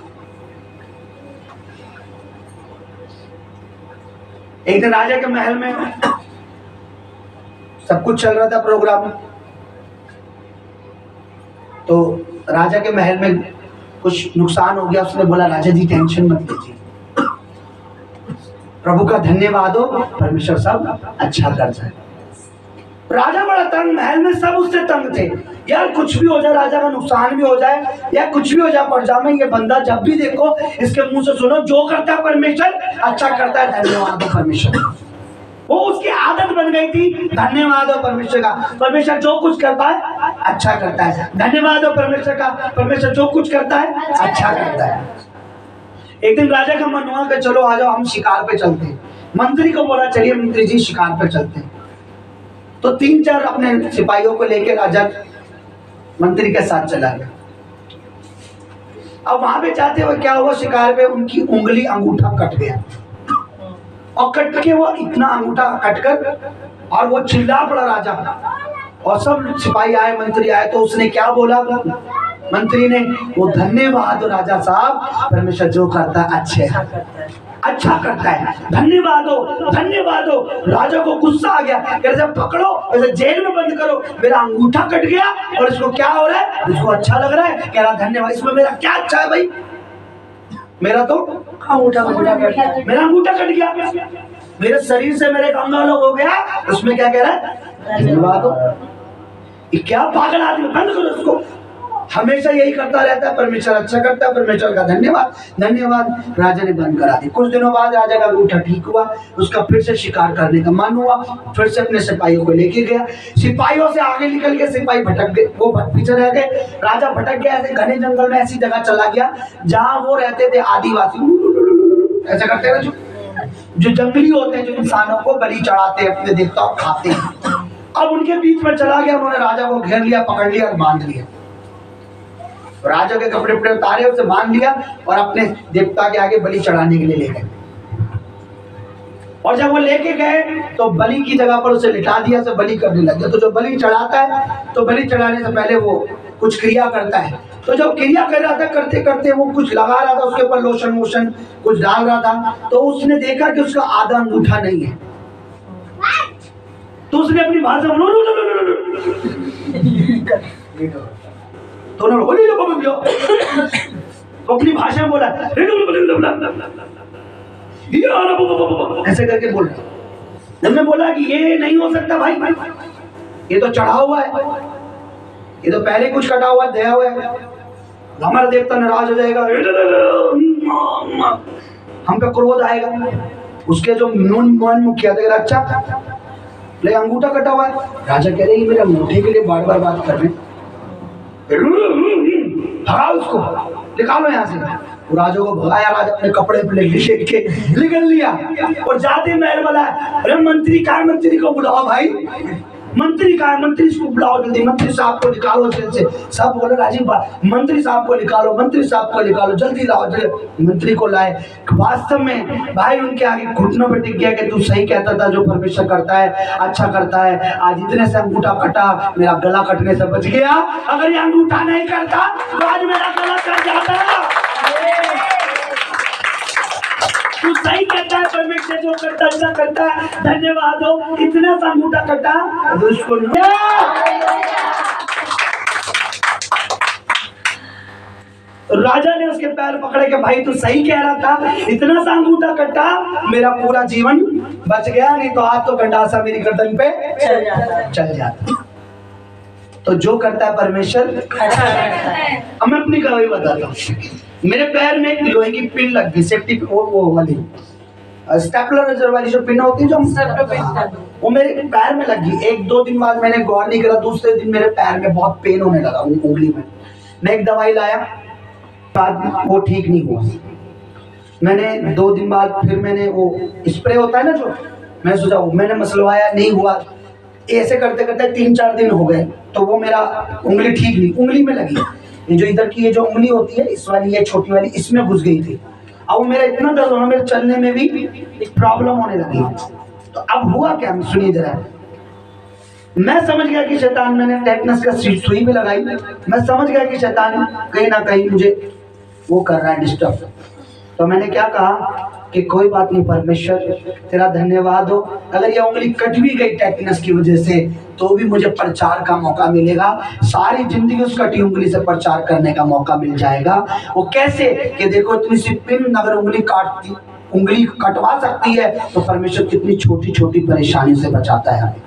एक दिन राजा के महल में सब कुछ चल रहा था प्रोग्राम, तो राजा के महल में कुछ नुकसान हो गया। उसने बोला राजा जी टेंशन मत लीजिए, प्रभु का धन्यवाद हो, परमेश्वर सब अच्छा कर जाए। राजा बड़ा तंग, महल में सब उससे तंग थे। यार कुछ भी हो जाए, राजा का नुकसान भी हो जाए या कुछ भी हो जाए प्रजा में, ये बंदा जब भी देखो इसके मुंह से सुनो जो करता है परमेश्वर अच्छा करता है, धन्यवाद हो परमेश्वर। वो उसकी आदत बन गई थी, धन्यवाद हो परमेश्वर का, परमेश्वर जो कुछ करता है अच्छा करता है। धन्यवाद हो परमेश्वर का, परमेश्वर जो कुछ करता है अच्छा करता है। एक दिन राजा का मन हुआ कि चलो आ जाओ हम शिकार पे चलते हैं। मंत्री को बोला चलिए मंत्री जी शिकार पे चलते हैं। तो 3-4 अपने सिपाहियों को लेकर राजा मंत्री के साथ चला गया। अब वहां पे जाते हुए क्या हुआ, शिकार पे उनकी उंगली अंगूठा कट गया, और कट के वो इतना अंगूठा कटकर और वो चिल्ला पड़ा राजा, और सब सिपाही आए, मंत्री आए, तो उसने क्या बोला मंत्री ने, वो धन्यवाद राजा साहब, परमेश्वर जो करता है अच्छा करता है, धन्यवाद हो। राजा को गुस्सा आ गया, कह रहे पकड़ो ऐसे जेल में बंद करो, मेरा अंगूठा कट गया और इसको क्या हो रहा है, इसको अच्छा लग रहा है, कह रहा धन्यवाद, इसमें मेरा क्या अच्छा है भाई, मेरा तो अंगूठा कट गया, मेरे शरीर से मेरे अंग अलग हो गया, उसमें क्या कह रहा है धन्यवाद हो। ये क्या पागल आदमी, बंद करो इसको। हमेशा यही करता रहता है, परमेश्वर अच्छा करता है, परमेश्वर का धन्यवाद। राजा ने बंद करा दी। कुछ दिनों बाद राजा का अंगूठा ठीक हुआ, उसका फिर से शिकार करने का मन हुआ, फिर से अपने सिपाहियों को लेके गया। सिपाहियों से आगे निकल के सिपाही भटक गए, वो पीछे रह गए। राजा भटक गया, ऐसे घने जंगल में ऐसी जगह चला गया जहाँ वो रहते थे आदिवासी, ऐसा करते हैं जो जंगली होते हैं, जो इंसानों को बलि चढ़ाते हैं, अपने देवताओं खाते हैं। अब उनके बीच में चला गया, उन्होंने राजा को घेर लिया, पकड़ लिया और बांध लिया। राजा के कपड़े उतारे, उसे बांध लिया और अपने देवता के आगे बलि चढ़ाने के लिए ले गए। और जब वो लेके गए तो बलि की जगह पर उसे लिटा दिया, उसे बलि करने लग गया। तो जो बलि चढ़ाता है, तो बलि चढ़ाने से पहले वो कुछ क्रिया करता है। तो जब क्रिया कर रहा था, करते करते वो कुछ लगा रहा था, उसके ऊपर लोशन वोशन कुछ डाल रहा था, तो उसने देखा कि उसका आधा अंगूठा नहीं है। तो उसने अपनी भाषा तो अपनी भाषा में बोला, ऐसे करके बोल रहा। हमने बोला कि ये नहीं हो सकता भाई, ये तो चढ़ा हुआ है, ये तो पहले कुछ कटा हुआ दया हुआ है, हमारा देवता नाराज हो जाएगा, हम पे क्रोध आएगा। उसके जो मन मुखिया था, अच्छा ले अंगूठा कटा हुआ है। राजा कह रहे मेरे अंगूठे के लिए बार बार बात कर रहे, भगाओ उसको, निकालो यहाँ से। राजा को भगाया, राजा अपने कपड़े पे लेट के निकल लिया और जाते महल वाला, अरे मंत्री कहाँ, मंत्री को बुलाओ भाई, मंत्री कहाँ, मंत्री इसको बुलाओ जल्दी, मंत्री साहब को निकालो जेल से। सब बोले राजीव मंत्री साहब को निकालो, मंत्री साहब को निकालो, जल्दी लाओ जल्दी। मंत्री को लाए। वास्तव में भाई उनके आगे घुटनों पे टिक गया कि तू सही कहता था, जो परमेश्वर करता है अच्छा करता है। आज इतने से अंगूठा कटा, मेरा गला कटने से बच गया। अगर ये अंगूठा नहीं करता तो आज मेरा गला कट जाता। तू सही कहता है, परमेश्वर जो करता अच्छा करता है, धन्यवाद हो। इतना सा अंगूठा कटा, उसको राजा ने उसके पैर पकड़े के भाई तू सही कह रहा था, इतना सा अंगूठा कटा, मेरा पूरा जीवन बच गया, नहीं तो आज तो गंडासा मेरी गर्दन पे चल जाता। तो जो करता है परमेश्वर अच्छा करता है। अब मैं अपनी गवाही बताता हूँ। मेरे पैर में एक लोहे की पिन लग गई, सेफ्टी वो वाली स्टेपलर वाली जो पिन होती है, जो वो मेरे पैर में लग गई। 1-2 दिन बाद मैंने गौर नहीं करा, दूसरे दिन मेरे पैर में बहुत पेन होने लगा, उंगली में। मैं एक दवाई लाया, बाद वो ठीक नहीं हुआ। मैंने 2 दिन बाद फिर मैंने वो स्प्रे होता है ना जो, मैं सोचा मैंने मसलवाया, नहीं हुआ। ऐसे करते करते 3-4 दिन हो गए, तो वो मेरा उंगली ठीक नहीं, उंगली में लगी। ये जो इधर की ये जो उंगली होती है, इस वाली ये छोटी वाली, इसमें घुस गई थी। अब मेरा इतना दर्द होना, मेरे चलने में भी एक प्रॉब्लम होने लगी। तो अब हुआ क्या, सुनिए जरा। मैं समझ गया कि शैतान, मैंने टेटनस का सुई भी लगाई, मैं समझ गया कि शैतान कहीं ना कहीं मुझे वो कर रहा है डिस्टर्ब। तो मैंने क्या कहा कि कोई बात नहीं परमेश्वर तेरा धन्यवाद हो, अगर ये उंगली कट भी गई टेटनस की वजह से तो भी मुझे प्रचार का मौका मिलेगा। सारी जिंदगी उस कटी उंगली से प्रचार करने का मौका मिल जाएगा। वो कैसे कि देखो इतनी सी पिन अगर उंगली कटवा सकती है, तो परमेश्वर कितनी छोटी छोटी परेशानी से बचाता है हमें।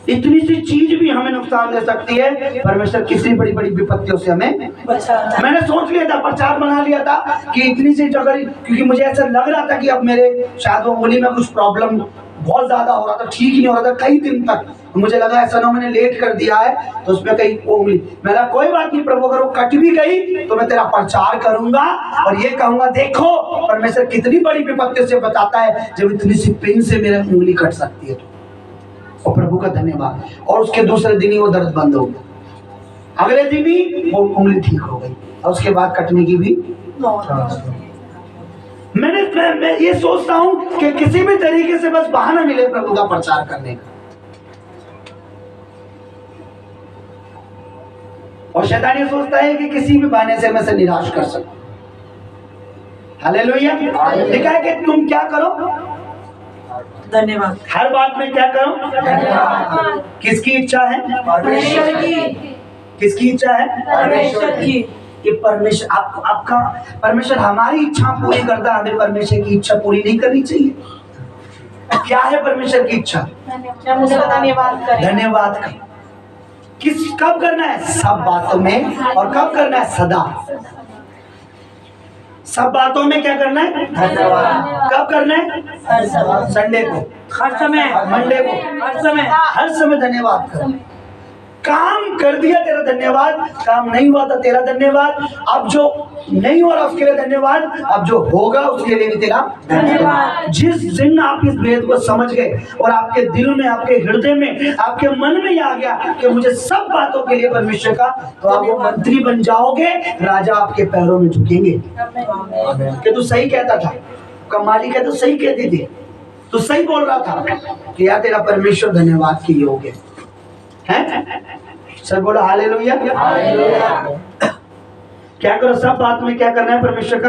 इतनी सी चीज भी हमें नुकसान दे सकती है, परमेश्वर किसी बड़ी बड़ी विपत्तियों से हमें बचाता है। मैंने सोच लिया था, प्रचार बना लिया था कि इतनी सी जगह, क्योंकि मुझे ऐसा लग रहा था कि अब मेरे शायद वो उंगली में कुछ प्रॉब्लम बहुत ज्यादा हो रहा था, ठीक नहीं हो रहा था कई दिन तक। मुझे लगा ऐसा ना मैंने लेट कर दिया है तो उसमें कहीं उंगली, मैंने कहा कोई बात नहीं प्रभु, अगर वो कट भी गई तो मैं तेरा प्रचार करूंगा और ये कहूंगा देखो परमेश्वर कितनी बड़ी विपत्ति से बताता है जब इतनी सी पिन से मेरी उंगली कट सकती है। तो और प्रभु का धन्यवाद। और उसके दूसरे दिन ही वो दर्द बंद हो गया, अगले दिन ही वो उंगली ठीक हो गई और उसके बाद कटने की भी। मैं ये सोचता हूं कि किसी भी तरीके से बस बहाना मिले प्रभु का प्रचार करने का। और शैतान ये सोचता है कि किसी भी बहाने से मैं से निराश कर सकूं। हालेलुया। लिखा है कि तुम क्या करो, धन्यवाद। हर बात में क्या करो, धन्यवाद। किसकी इच्छा है, परमेश्वर की। किसकी इच्छा है, परमेश्वर की। कि परमेश्वर आपका परमेश्वर हमारी इच्छा पूरी करता है, हमें परमेश्वर की इच्छा पूरी नहीं करनी चाहिए। क्या है परमेश्वर की इच्छा, हम उसका धन्यवाद करें। धन्यवाद का किस कब करना है, सब बातों में। और कब करना है, सदा। सब बातों में क्या करना है, धन्यवाद। कब करना है, हर समय। संडे को, हर समय। मंडे को, हर समय। हर समय धन्यवाद करो। काम कर दिया तेरा धन्यवाद, काम नहीं हुआ था तेरा धन्यवाद, अब जो नहीं हो रहा उसके लिए धन्यवाद, अब जो होगा उसके लिए भी तेरा धन्यवाद। जिस दिन आप इस भेद को समझ गए और आपके दिल में, आपके हृदय में, आपके मन में ये आ गया कि मुझे सब बातों के लिए परमेश्वर का, तो आप वो मंत्री बन जाओगे, राजा आपके पैरों में झुकेंगे कि तू सही कहता था, कमाली का तो सही कहते थे, तू सही बोल रहा था कि यार तेरा परमेश्वर धन्यवाद के योग्य है। सब बोलो हालेलुया। क्या करो, सब बात में क्या करना है, परमेश्वर का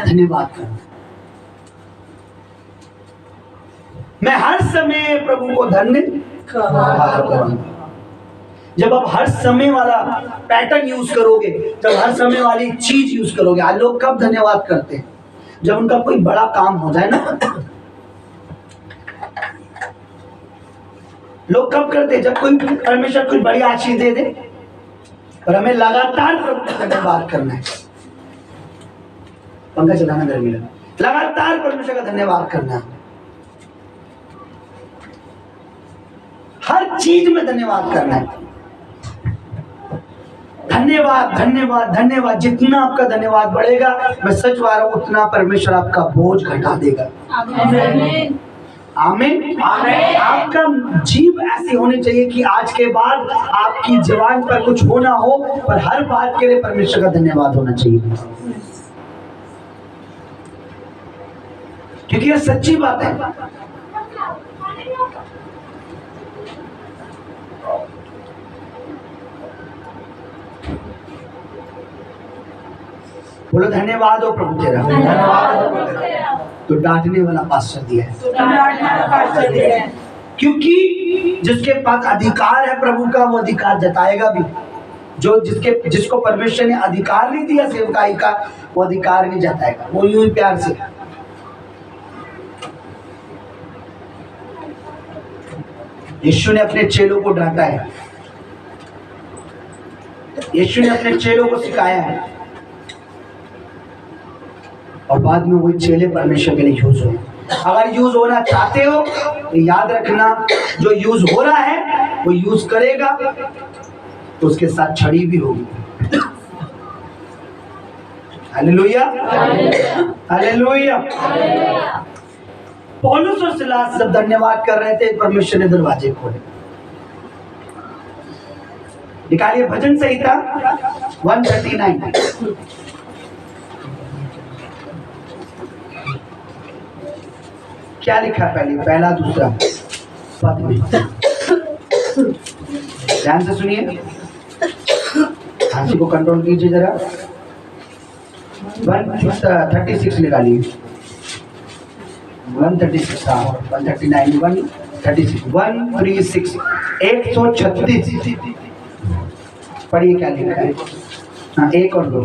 धन्यवाद करना। मैं हर समय प्रभु को धन्यवाद करूंगा। जब आप हर समय वाला पैटर्न यूज करोगे, जब हर समय वाली चीज यूज करोगे। आज लोग कब धन्यवाद करते हैं, जब उनका कोई बड़ा काम हो जाए ना। लोग कब करते हैं, जब कोई परमेश्वर कोई बड़ी आशीष दे दे। और हमें लगातार प्रभु का धन्यवाद करना है। पंखा चलाना गर्मी लगा, लगातार परमेश्वर का धन्यवाद करना है। हर चीज में धन्यवाद करना है। धन्यवाद धन्यवाद धन्यवाद। जितना आपका धन्यवाद बढ़ेगा, मैं सच बता रहा हूं, उतना परमेश्वर आपका बोझ घटा देगा। आमीन। आमीन। आपका जीव ऐसी होनी चाहिए कि आज के बाद आपकी जुबान पर कुछ होना हो, पर हर बात के लिए परमेश्वर का धन्यवाद होना चाहिए, क्योंकि यह सच्ची बात है। बोलो धन्यवाद हो प्रभु तेरा। तो डांटने वाला पास्टर दिया है, क्योंकि जिसके पास अधिकार है प्रभु का, वो अधिकार जताएगा भी। जो जिसको परमेश्वर ने अधिकार नहीं दिया सेवकाई का, वो अधिकार नहीं जताएगा, वो यूं ही प्यार से। यीशु ने अपने चेलों को डांटा है, यीशु ने अपने चेलों को सिखाया है, और बाद में वही चेले परमेश्वर के लिए यूज हुए। अगर यूज होना चाहते हो तो याद रखना, जो यूज हो रहा है वो यूज करेगा तो उसके साथ छड़ी भी होगी। Hallelujah hallelujah. पौलुस और सिलास जब धन्यवाद कर रहे थे, परमेश्वर ने दरवाजे खोले। निकालिए भजन संहिता 139। क्या लिखा पहले, पहला दूसरा पद में, ध्यान से सुनिए, खांसी को कंट्रोल कीजिए जरा। 136 निकालिए, 136, 139, 136, 136, 136। पढ़िए क्या लिखा है। हाँ, एक और दो।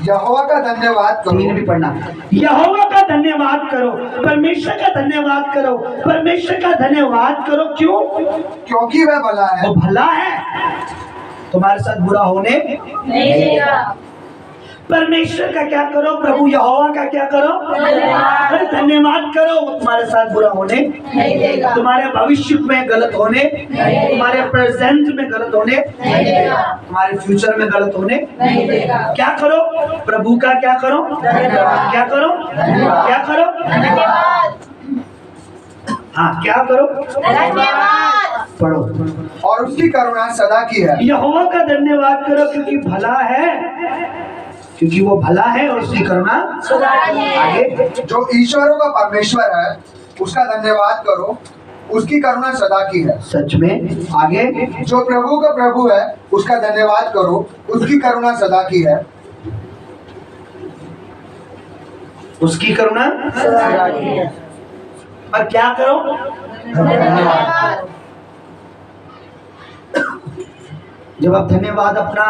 यहोवा का धन्यवाद करो। 3 भी पढ़ना। यहोवा का धन्यवाद करो, परमेश्वर का धन्यवाद करो, परमेश्वर का धन्यवाद करो। क्यों? क्योंकि वह भला है। वो भला है, तुम्हारे साथ बुरा होने नहीं देगा। परमेश्वर का क्या करो, प्रभु यहोवा का क्या करो, अरे धन्यवाद करो। वो तुम्हारे साथ बुरा होने नहीं देगा, तुम्हारे भविष्य में गलत होने, तुम्हारे प्रेजेंट में गलत होने, नहीं देगा, तुम्हारे फ्यूचर में गलत होने नहीं देगा। क्या करो, प्रभु का क्या करो, क्या करो, क्या करो, धन्यवाद, हाँ क्या करो, धन्यवाद, पढ़ो। और उसकी करुणा सदा की है। यहोवा का धन्यवाद करो क्योंकि भला है, क्योंकि वो भला है और उसकी करुणा आगे। जो ईश्वरों का परमेश्वर है उसका धन्यवाद करो, उसकी करुणा सदा की है। सच में आगे। जो प्रभु का प्रभु है उसका धन्यवाद करो, उसकी करुणा सदा की है। उसकी करुणा पर क्या करो, धन्यवाद, जब आप धन्यवाद अपना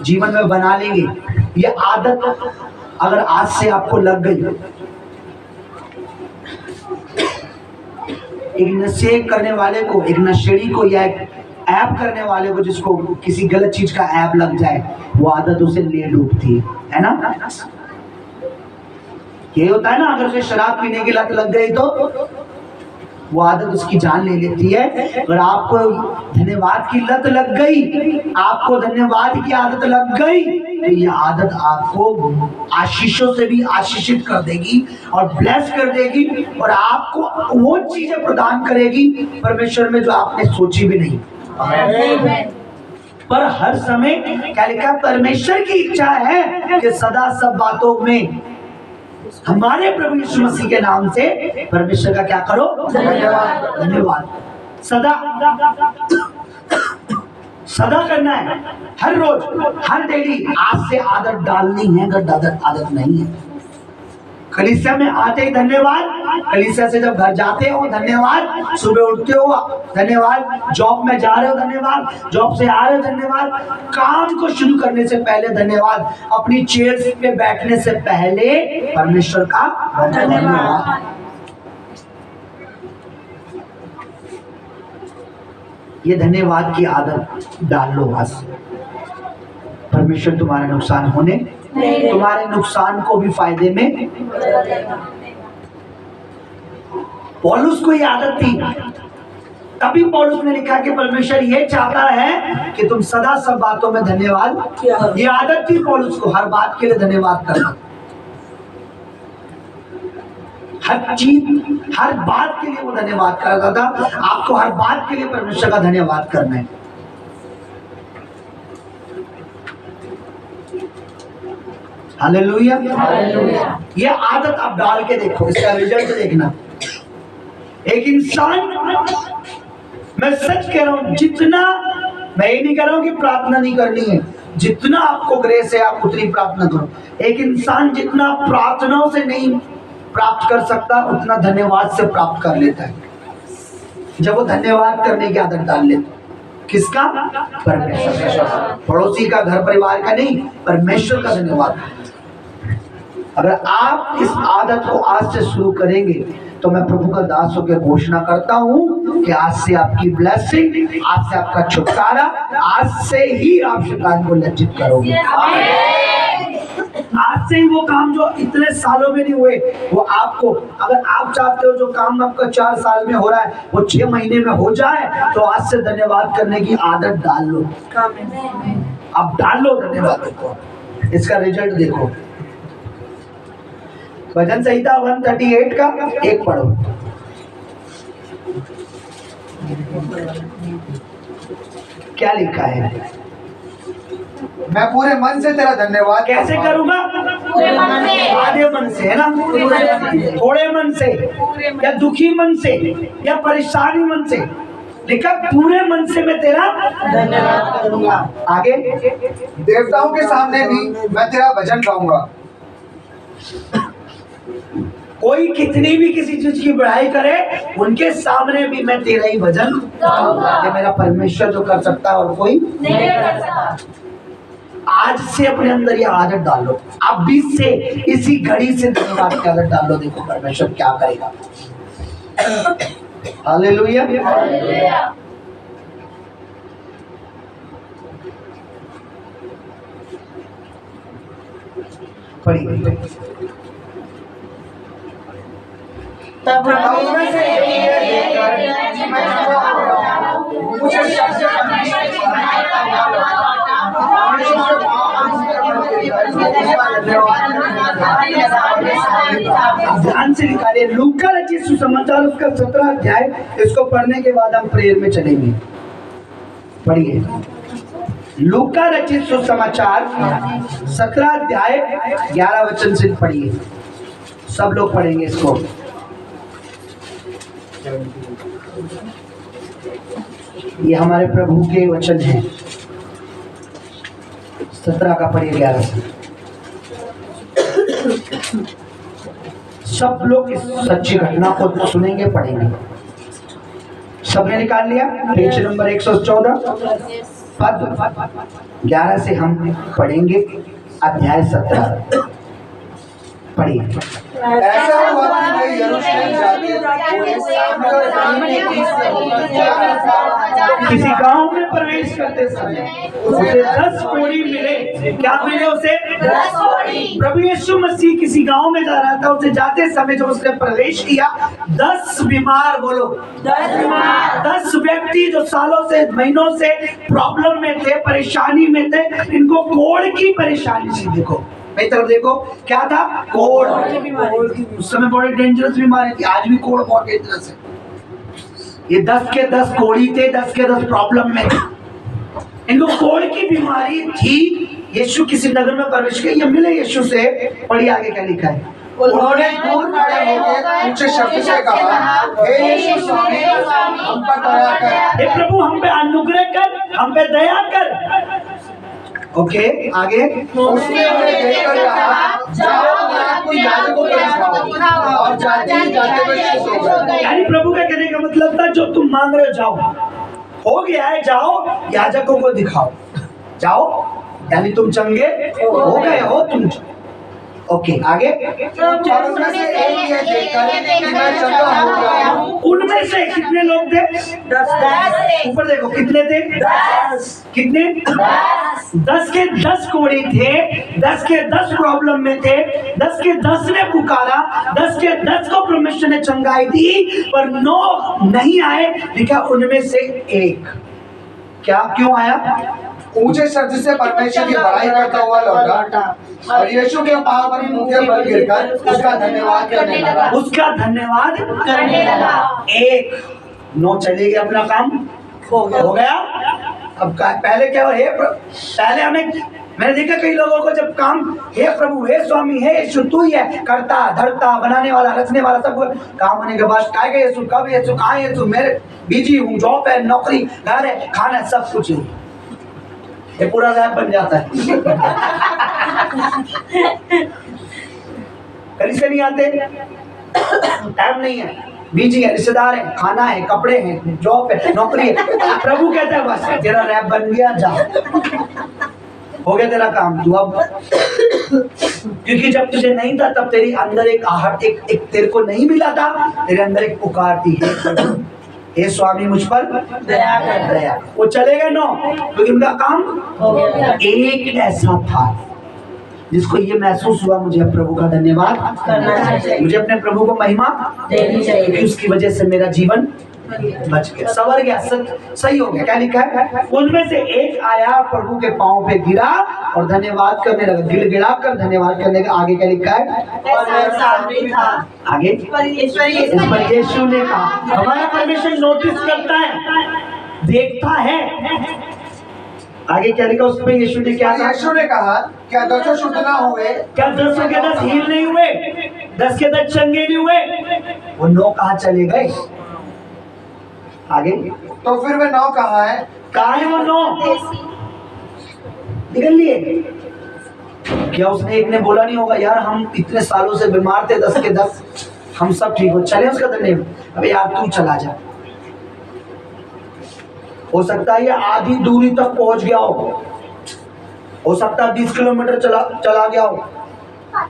जीवन में बना लेंगे, ये आदत अगर आज से आपको लग गई, एक नशे करने वाले को, एक नशेड़ी को या एक ऐप करने वाले को जिसको किसी गलत चीज का ऐप लग जाए, वो आदत उसे ले डूबती है ना। ये होता है ना, अगर उसे शराब पीने की लत लग गई तो वो आदत उसकी जान ले लेती है। और आपको धन्यवाद की लत लग गई, आपको धन्यवाद की आदत लग गई, तो ये आदत आपको आशीषों से भी आशीषित कर देगी और ब्लेस कर देगी, और आपको वो चीजें प्रदान करेगी परमेश्वर में जो आपने सोची भी नहीं। पर हर समय क्या लिखा, परमेश्वर की इच्छा है कि सदा सब बातों में हमारे प्रभु यीशु मसीह के नाम से परमेश्वर का क्या करो, धन्यवाद। धन्यवाद सदा सदा करना है, हर रोज, हर डेली। आज से आदत डालनी है, अगर आदत नहीं है। कलीसिया में आते ही धन्यवाद, कलीसिया से जब घर जाते हो धन्यवाद, सुबह उठते हो धन्यवाद, जॉब में जा रहे हो धन्यवाद, जॉब से आ रहे हो धन्यवाद, काम को शुरू करने से पहले धन्यवाद, अपनी चेयर पे बैठने से पहले परमेश्वर का धन्यवाद। ये धन्यवाद की आदत डाल लो आज से। परमेश्वर तुम्हारे नुकसान होने, तुम्हारे नुकसान को भी फायदे में। पौलुस को ये आदत थी, तभी पौलुस ने लिखा कि परमेश्वर ये चाहता है कि तुम सदा सब बातों में धन्यवाद। ये आदत थी पौलुस को, हर बात के लिए धन्यवाद करना, हर चीज, हर बात के लिए वो धन्यवाद करता था। आपको हर बात के लिए परमेश्वर का धन्यवाद करना है। हालेलुया। ये आदत आप डाल के देखो, इसका रिजल्ट देखना। एक इंसान, मैं सच कह रहा हूं, जितना, मैं ये नहीं कह रहा हूं कि प्रार्थना नहीं करनी है, जितना आपको ग्रेस है आप उतनी प्रार्थना करो। एक इंसान जितना प्रार्थनाओं से नहीं प्राप्त कर सकता, उतना धन्यवाद से प्राप्त कर लेता है, जब वो धन्यवाद करने की आदत डाल लेता। किसका? परमेश्वर। पड़ोसी का, घर परिवार का नहीं, परमेश्वर का धन्यवाद। अगर आप इस आदत को आज से शुरू करेंगे तो मैं प्रभु का दास होकर घोषणा करता हूं कि आज से आपकी ब्लेसिंग, आज से आपका छुटकारा, आज से ही आप शैतान को लज्जित करोगे। आज से ही वो काम जो इतने सालों में नहीं हुए, वो आपको, अगर आप चाहते हो जो काम आपका 4 साल में हो रहा है वो 6 महीने में हो जाए, तो आज से धन्यवाद करने की आदत डाल लो। आप डाल लो धन्यवाद, देखो इसका रिजल्ट देखो। भजन संहिता 138 का 1 पढ़ो। क्या लिखा है? मैं पूरे मन से तेरा धन्यवाद कैसे करूंगा? पूरे मन से, आधे मन से, है ना, थोड़े मन से, या दुखी मन से, या परेशानी मन से। लिखा पूरे मन से मैं तेरा धन्यवाद करूंगा। आगे, देवताओं के सामने भी मैं तेरा भजन गाऊंगा। कोई कितनी भी किसी चीज की बढ़ाई करे, उनके सामने भी मैं तेरा ही भजन गाऊंगा। ये मेरा परमेश्वर जो कर सकता है और कोई नहीं कर सकता। आज से अपने अंदर ये आदत डालो, आप 20 से इसी घड़ी से धन्यवाद की आदत डालो, देखो परमेश्वर क्या करेगा। हालेलुया। पढ़िए। तब उसमें से एक ये देखकर कि मैं चंगा हो रहा हूँ, मुझे शक से परमेश्वर की बड़ाई करना लगा। परमेश्वर के पाँव पर गिरकर उसका धन्यवाद। ध्यान से निकालिए लूका रचित सुसमाचार उसका 17 अध्याय। इसको पढ़ने के बाद हम प्रेयर में चलेंगे। पढ़िए लूका रचित सुसमाचार 17 अध्याय 11 वचन से पढ़िए। सब लोग पढ़ेंगे इसको। ये हमारे प्रभु के वचन हैं। 17 का पढ़िए 11 से। सब लोग इस सच्ची घटना को सुनेंगे, पढ़ेंगे। सबने निकाल लिया? पेज नंबर 114 पद 11 से हम पढ़ेंगे अध्याय 17। पढ़िए। ऐसा हुआ कि मैं यरूशलेम जाती हुई सामने किसी गांव में प्रवेश करते समय उसे 10 कोढ़ी मिले। क्या मिले उसे? 10 कोढ़ी। प्रभु यीशु मसीह किसी गांव में जा रहा था। उसे जाते समय जब उसने प्रवेश किया 10 बीमार, बोलो 10 व्यक्ति जो सालों से महीनों से प्रॉब्लम में थे, परेशानी में थे, इनको कोढ़ की परेशानी से, देखो मेरी तरफ देखो, क्या था? कोढ़। उस समय बड़े डेंजरस बीमारी थी, आज भी कोढ़ बहुत डेंजरस है। ये 10 के 10 कोढ़ी थे, 10 के 10 प्रॉब्लम में। इनको कोढ़ की बीमारी थी। यीशु किसी नगर में प्रवेश किया, ये मिले यीशु से। पढ़िए आगे क्या लिखा है। उन्होंने दूर खड़े होकर ऊंचे शब्द से कहा, हे यीशु स्वामी, हम पर दया कर। हे प्रभु हम पे अनुग्रह कर, हम पे दया कर। ओके आगे। उसने उन्हें देखकर कहा, जाओ रात को याजकों के पास जाओ। और जाते ही जाते हुए खुश हो गए। यानी प्रभु का कहने का मतलब था जो तुम मांग रहे हो जाओ, हो गया है, जाओ याजकों को दिखाओ, जाओ। यानी तुम चंगे हो गए हो तुम। ओके आगे। और उनमें से एक ये देखकर कि मैं चंगा हो गया हूँ। उनमें से कितने लोग थे? 10 ऊपर देखो कितने थे? 10 कितने? 10 के 10 कोढ़ी थे, 10 के 10 प्रॉब्लम में थे, 10 के 10 ने पुकारा, 10 के 10 को परमेश्वर ने चंगाई दी, पर 9 नहीं आए। लिखा उनमें से एक। क्या क्यों आया? ऊंचे शब्द से परमेश्वर की बड़ाई करता हुआ लौटा और यीशु के पाँव पर मुंह के बल गिरकर उसका धन्यवाद करने लगा। उसका धन्यवाद करने लगा। एक 9 चले गए, अपना काम हो गया। अब पहले क्या हो? पहले हमें, मैंने देखा कई लोगों को जब काम, हे प्रभु, हे स्वामी, हे यीशु तू ही है, करता धरता, बनाने वाला, रचने वाला, सब काम होने के बाद काय गए यीशु, कब यीशु, कहाँ यीशु, मेरे बिजी हूँ, जॉब है, नौकरी, घर है, खाना है, सब कुछ है। ये पूरा रैप बन जाता है। कल से नहीं आते, टाइम नहीं है, बिजी है, रिश्तेदार है, खाना है, कपड़े हैं, जॉब है, नौकरी है। प्रभु कहता है बस तेरा रैप बन गया, जा हो गया तेरा काम तू अब। क्योंकि जब तुझे नहीं था तब तेरी अंदर एक आहट, एक तेरे को नहीं मिला था, तेरे अंदर एक पुकार थी, हे स्वामी मुझ पर दया कर। दया। वो चले गए 9 क्योंकि उनका काम हो गया। एक ऐसा था जिसको ये महसूस हुआ मुझे अब प्रभु का धन्यवाद करना चाहिए। मुझे अपने प्रभु को महिमा देनी चाहिए। क्योंकि उसकी वजह से मेरा जीवन बच गया, सवर गया, सही हो गया। क्या लिखा है? उनमें से एक आया, प्रभु के पांव पे गिरा और धन्यवाद करने लगा, गिड़गिड़ा कर धन्यवाद करने का। आगे क्या लिखा है? और वह सामरी था। आगे इस पर यीशु ने कहा, हमारा परमेश्वर नोटिस करता है, देखता है। आगे क्या लिखा उस पर? यीशु ने क्या कहा? यीशु ने कहा, क्या 10 शुद्ध ना हुए? क्या 10 के 10 हील नहीं हुए? 10 के 10 चंगे नहीं हुए? वो 9 कहाँ चले गए? आगे तो फिर वे 9 कहाँ है? कहाँ है वो 9? निकल लिए। क्या उसने एक ने बोला नहीं होगा, यार हम इतने सालों से बीमार थे, 10 के 10 हम सब ठीक हो, चले उसका धन्यवाद। अबे यार तू चला जा। हो सकता है ये आधी दूरी तक पहुंच गया हो सकता है 20 किलोमीटर चला गया हो,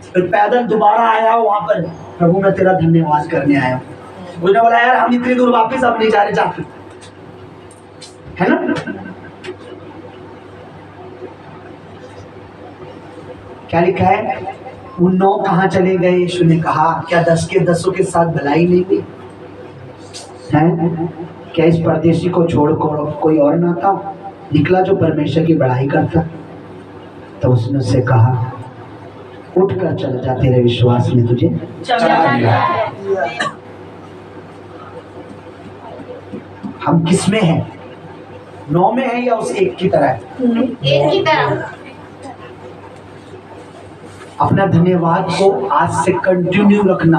फिर पैदल दोबारा आया हो वहां पर, प्रभु मैं तेरा धन्यवाद करने आया हूँ। उसने बोला यार हम इतनी दूर वापिस अब नहीं जा रहे, जाके, है ना? क्या लिखा है? वो 9 कहाँ चले गए? यीशु ने कहा, क्या 10 के 10 के साथ भलाई नहीं हुई है? क्या इस परदेशी को छोड़कर कोई और ना था निकला जो परमेश्वर की बड़ाई करता? तो उसने उससे कहा, उठ कर चल जा, तेरे विश्वास में तुझे चला दिया। हम किस में हैं? 9 में है या उस एक की तरह है? एक की तरह। अपना धन्यवाद को आज से कंटिन्यू रखना।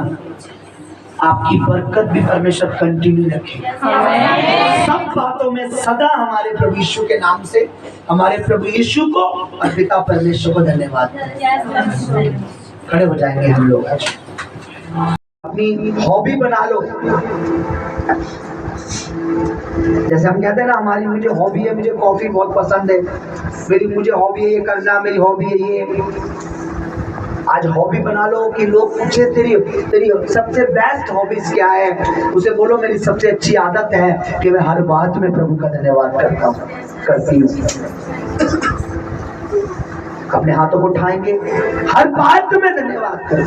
आपकी बरकत भी परमेश्वर कंटिन्यू रखे सब बातों में सदा। हमारे प्रभु यीशु के नाम से हमारे प्रभु यीशु को और पिता परमेश्वर को धन्यवाद। खड़े हो जाएंगे हम लोग। अपनी हॉबी बना लो। जैसे हम कहते हैं ना, हमारी मुझे हॉबी है, मुझे कॉफी बहुत पसंद है, मुझे हॉबी है ये करना, मेरी हॉबी है ये। आज हॉबी बना लो कि लोग पूछे तेरी सबसे बेस्ट हॉबीज क्या है, उसे बोलो मेरी सबसे अच्छी आदत है कि मैं हर बात में प्रभु का धन्यवाद करती हूँ। अपने हाथों को उठाएंगे, हर बात में धन्यवाद करो।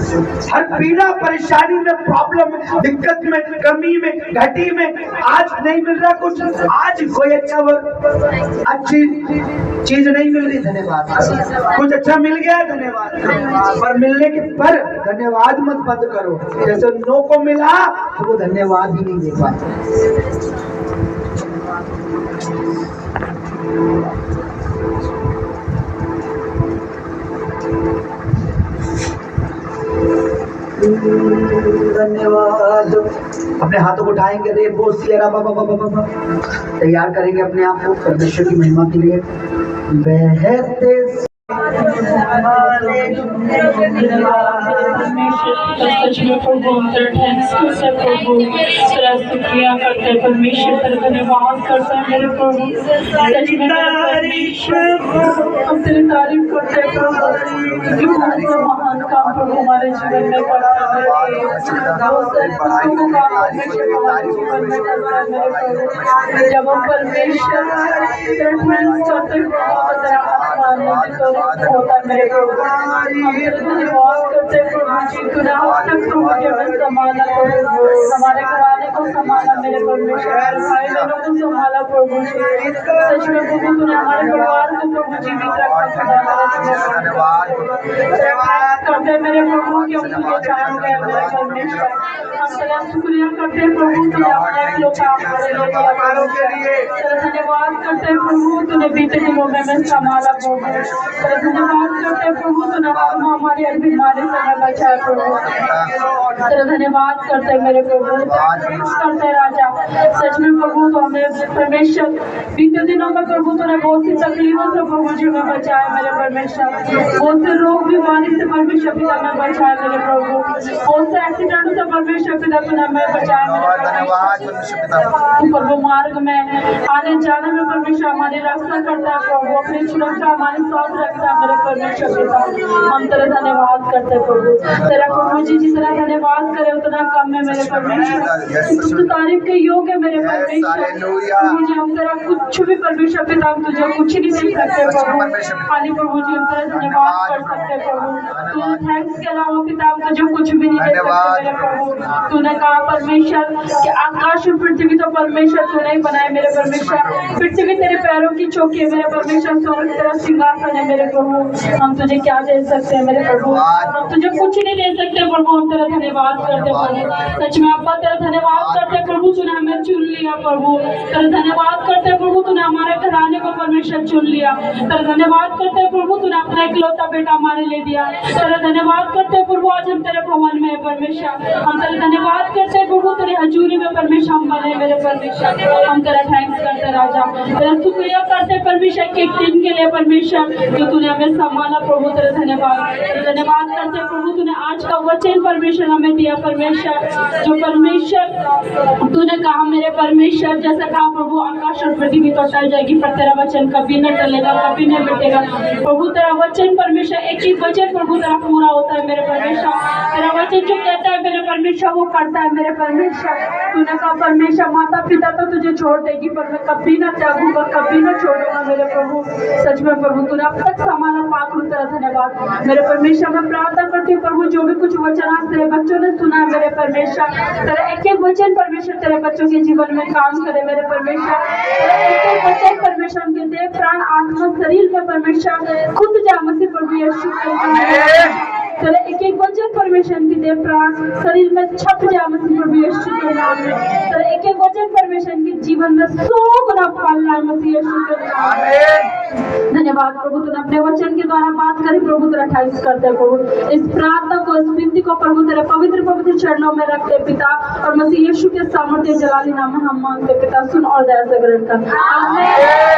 हर पीड़ा परेशानी में, प्रॉब्लम में, दिक्कत में, कमी में, घटी में, आज नहीं मिल रहा कुछ, आज कोई अच्छी चीज नहीं मिल रही, धन्यवाद करो। कुछ अच्छा मिल गया, धन्यवाद करो। पर मिलने के पर धन्यवाद मत बंद करो। जैसे 9 को मिला तो वो धन्यवाद ही नहीं दे पाते। धन्यवाद। अपने हाथों को उठाएंगे, रे बोस तैयार करेंगे अपने आप को परमेश्वर की महिमा के लिए। बहते सच में प्रभु हम तेरा थैंक्स करते हैं प्रभु, तेरा शुक्रिया करते हैं परमेश्वर, तेरा धन्यवाद करते हैं मेरे प्रभु। सच में हम तेरी तारीफ करते हैं प्रभु, क्योंकि बहुत महान काम प्रभु हमारे जीवन में करता है। जब हम परमेश्वर तेरा थैंक्स करते हैं तेरा आनंदित होता है मेरे प्रभु। हम तेरा धन्यवाद करते हैं प्रभु जी, तूने आज तक तू मुझे हमें संभाला प्रभु, हमारे घराने को संभाला मेरे परमेश्वर, भाई बहनों को संभाला प्रभु जी। सच में प्रभु तूने हमारे परिवार को प्रभु जीवित रखा करते हैं मेरे प्रभु कि हम तुझे जान गए मेरे परमेश्वर। हम तेरा शुक्रिया करते हैं प्रभु, तूने हमारे लोग हमारे लिए तेरा धन्यवाद करते हैं प्रभु, तूने बीते दिनों में संभाला प्रभु। तेरा धन्यवाद करते हैं प्रभु, तूने हमारी हर बीमारी से हमें बचाया प्रभु। तेरा धन्यवाद करते हैं मेरे प्रभु, करते राजा। सच में प्रभु तो हमें परमेश्वर बीते दिनों में प्रभु तूने बहुत सी तकलीफों से प्रभु जी में बचाया मेरे परमेश्वर, बहुत से रोग बीमारी से परमेश्वर पिता में बचाया मेरे प्रभु, बहुत से एक्सीडेंट से परमेश्वर पिता तूने हमें बचाया मेरे परमेश्वर। प्रभु मार्ग में आने जाने में परमेश्वर हमारी रक्षा करता है प्रभु, अपनी सुरक्षा हमारे साथ रखता है मेरे परमेश्वर पिता। हम तेरा धन्यवाद करते हैं प्रभु, तेरा प्रभु जी जितना धन्यवाद करे उतना कम है मेरे परमेश्वर। तुझ तारीफ के योग्य है मेरे परमेश्वर, मुझे हम तेरा कुछ भी परमेश्वर पिता हम तुझे कुछ नहीं दे सकते प्रभु, खाली प्रभु जी हम तेरा धन्यवाद कर सकते प्रभु। तुझे थैंक्स के अलावा पिता हम तुझे कुछ भी नहीं दे सकते मेरे प्रभु। तूने कहा परमेश्वर कि आकाश और पृथ्वी तो परमेश्वर तूने ही बनाए मेरे परमेश्वर, पृथ्वी तेरे पैरों की चौकी है मेरे परमेश्वर, स्वर्ग तेरा सिंहासन है मेरे प्रभु। हम तुझे क्या दे सकते हैं मेरे प्रभु, हम तुझे कुछ नहीं दे सकते प्रभु। हम तेरा धन्यवाद करते प्रभु, सच में अब्बा तेरा धन्यवाद करते प्रभु, तूने हमें चुन लिया प्रभु। तेरा धन्यवाद करते प्रभु, तूने हमारे घराने को परमेश्वर चुन लिया। तेरा धन्यवाद करते प्रभु, तूने अपना इकलौता बेटा हमारे लिए दिया। तेरा धन्यवाद करते प्रभु, आज हम तेरे भवन में है परमेश्वर। हम तेरा धन्यवाद करते प्रभु, तेरे हजूरी में परमेश्वर हम बने मेरे परमेश्वर। हम तेरा थैंक्स करते राजा, तेरा शुक्रिया करते परमेश्वर के एक दिन के लिए परमेश्वर जो तूने हमें संभाला प्रभु। तेरा धन्यवाद करते प्रभु, तूने आज का वचन परमेश्वर हमें दिया परमेश्वर, जो परमेश्वर तूने कहा मेरे परमेश्वर जैसे जैसा कहा प्रभु, आकाश और पृथ्वी तो टल जाएगी पर तेरा वचन कभी न टलेगा, कभी न मिटेगा। प्रभु तेरा वचन परमेश्वर, एक ही वचन प्रभु तेरा पूरा होता है मेरे परमेश्वर। तेरा वचन जो कहता है मेरे परमेश्वर वो करता है मेरे परमेश्वर। तूने कहा परमेश्वर माता पिता तो तुझे छोड़ देगी पर मैं कभी न त्यागूंगा, कभी न छोड़ूंगा मेरे प्रभु। सच में प्रभु तूने अब तक संभाला, पाक रू तेरा धन्यवाद मेरे परमेश्वर। मैं प्रार्थना करती हूँ प्रभु, जो भी कुछ वचन आज तेरे बच्चों ने सुना है मेरे परमेश्वर, तेरा एक एक वचन परमेश्वर तेरे बच्चों के जीवन में काम करे मेरे परमेश्वर। तेरा एक एक वचन परमेश्वर उनके देह प्राण आत्मा शरीर में परमेश्वर खुद जा मसीह प्रभु यीशु के नाम। तेरा एक एक वचन परमेश्वर की देह प्राण शरीर में छप जा मसीह प्रभु यीशु के नाम में। तेरा एक एक वचन परमेश्वर के जीवन में 100 गुना फलना है मसीह यीशु के नाम में। धन्यवाद प्रभु, तूने अपने वचन के द्वारा बात करी प्रभु, तेरा थैंक्स करते हैं प्रभु। इस प्रार्थना को, इस विनती को प्रभु तेरे पवित्र पवित्र चरणों में रखते पिता, और मसीह यीशु के सामर्थ्य जलाली नाम में हम मांगते पिता, सुन और दया से ग्रहण कर। आमीन।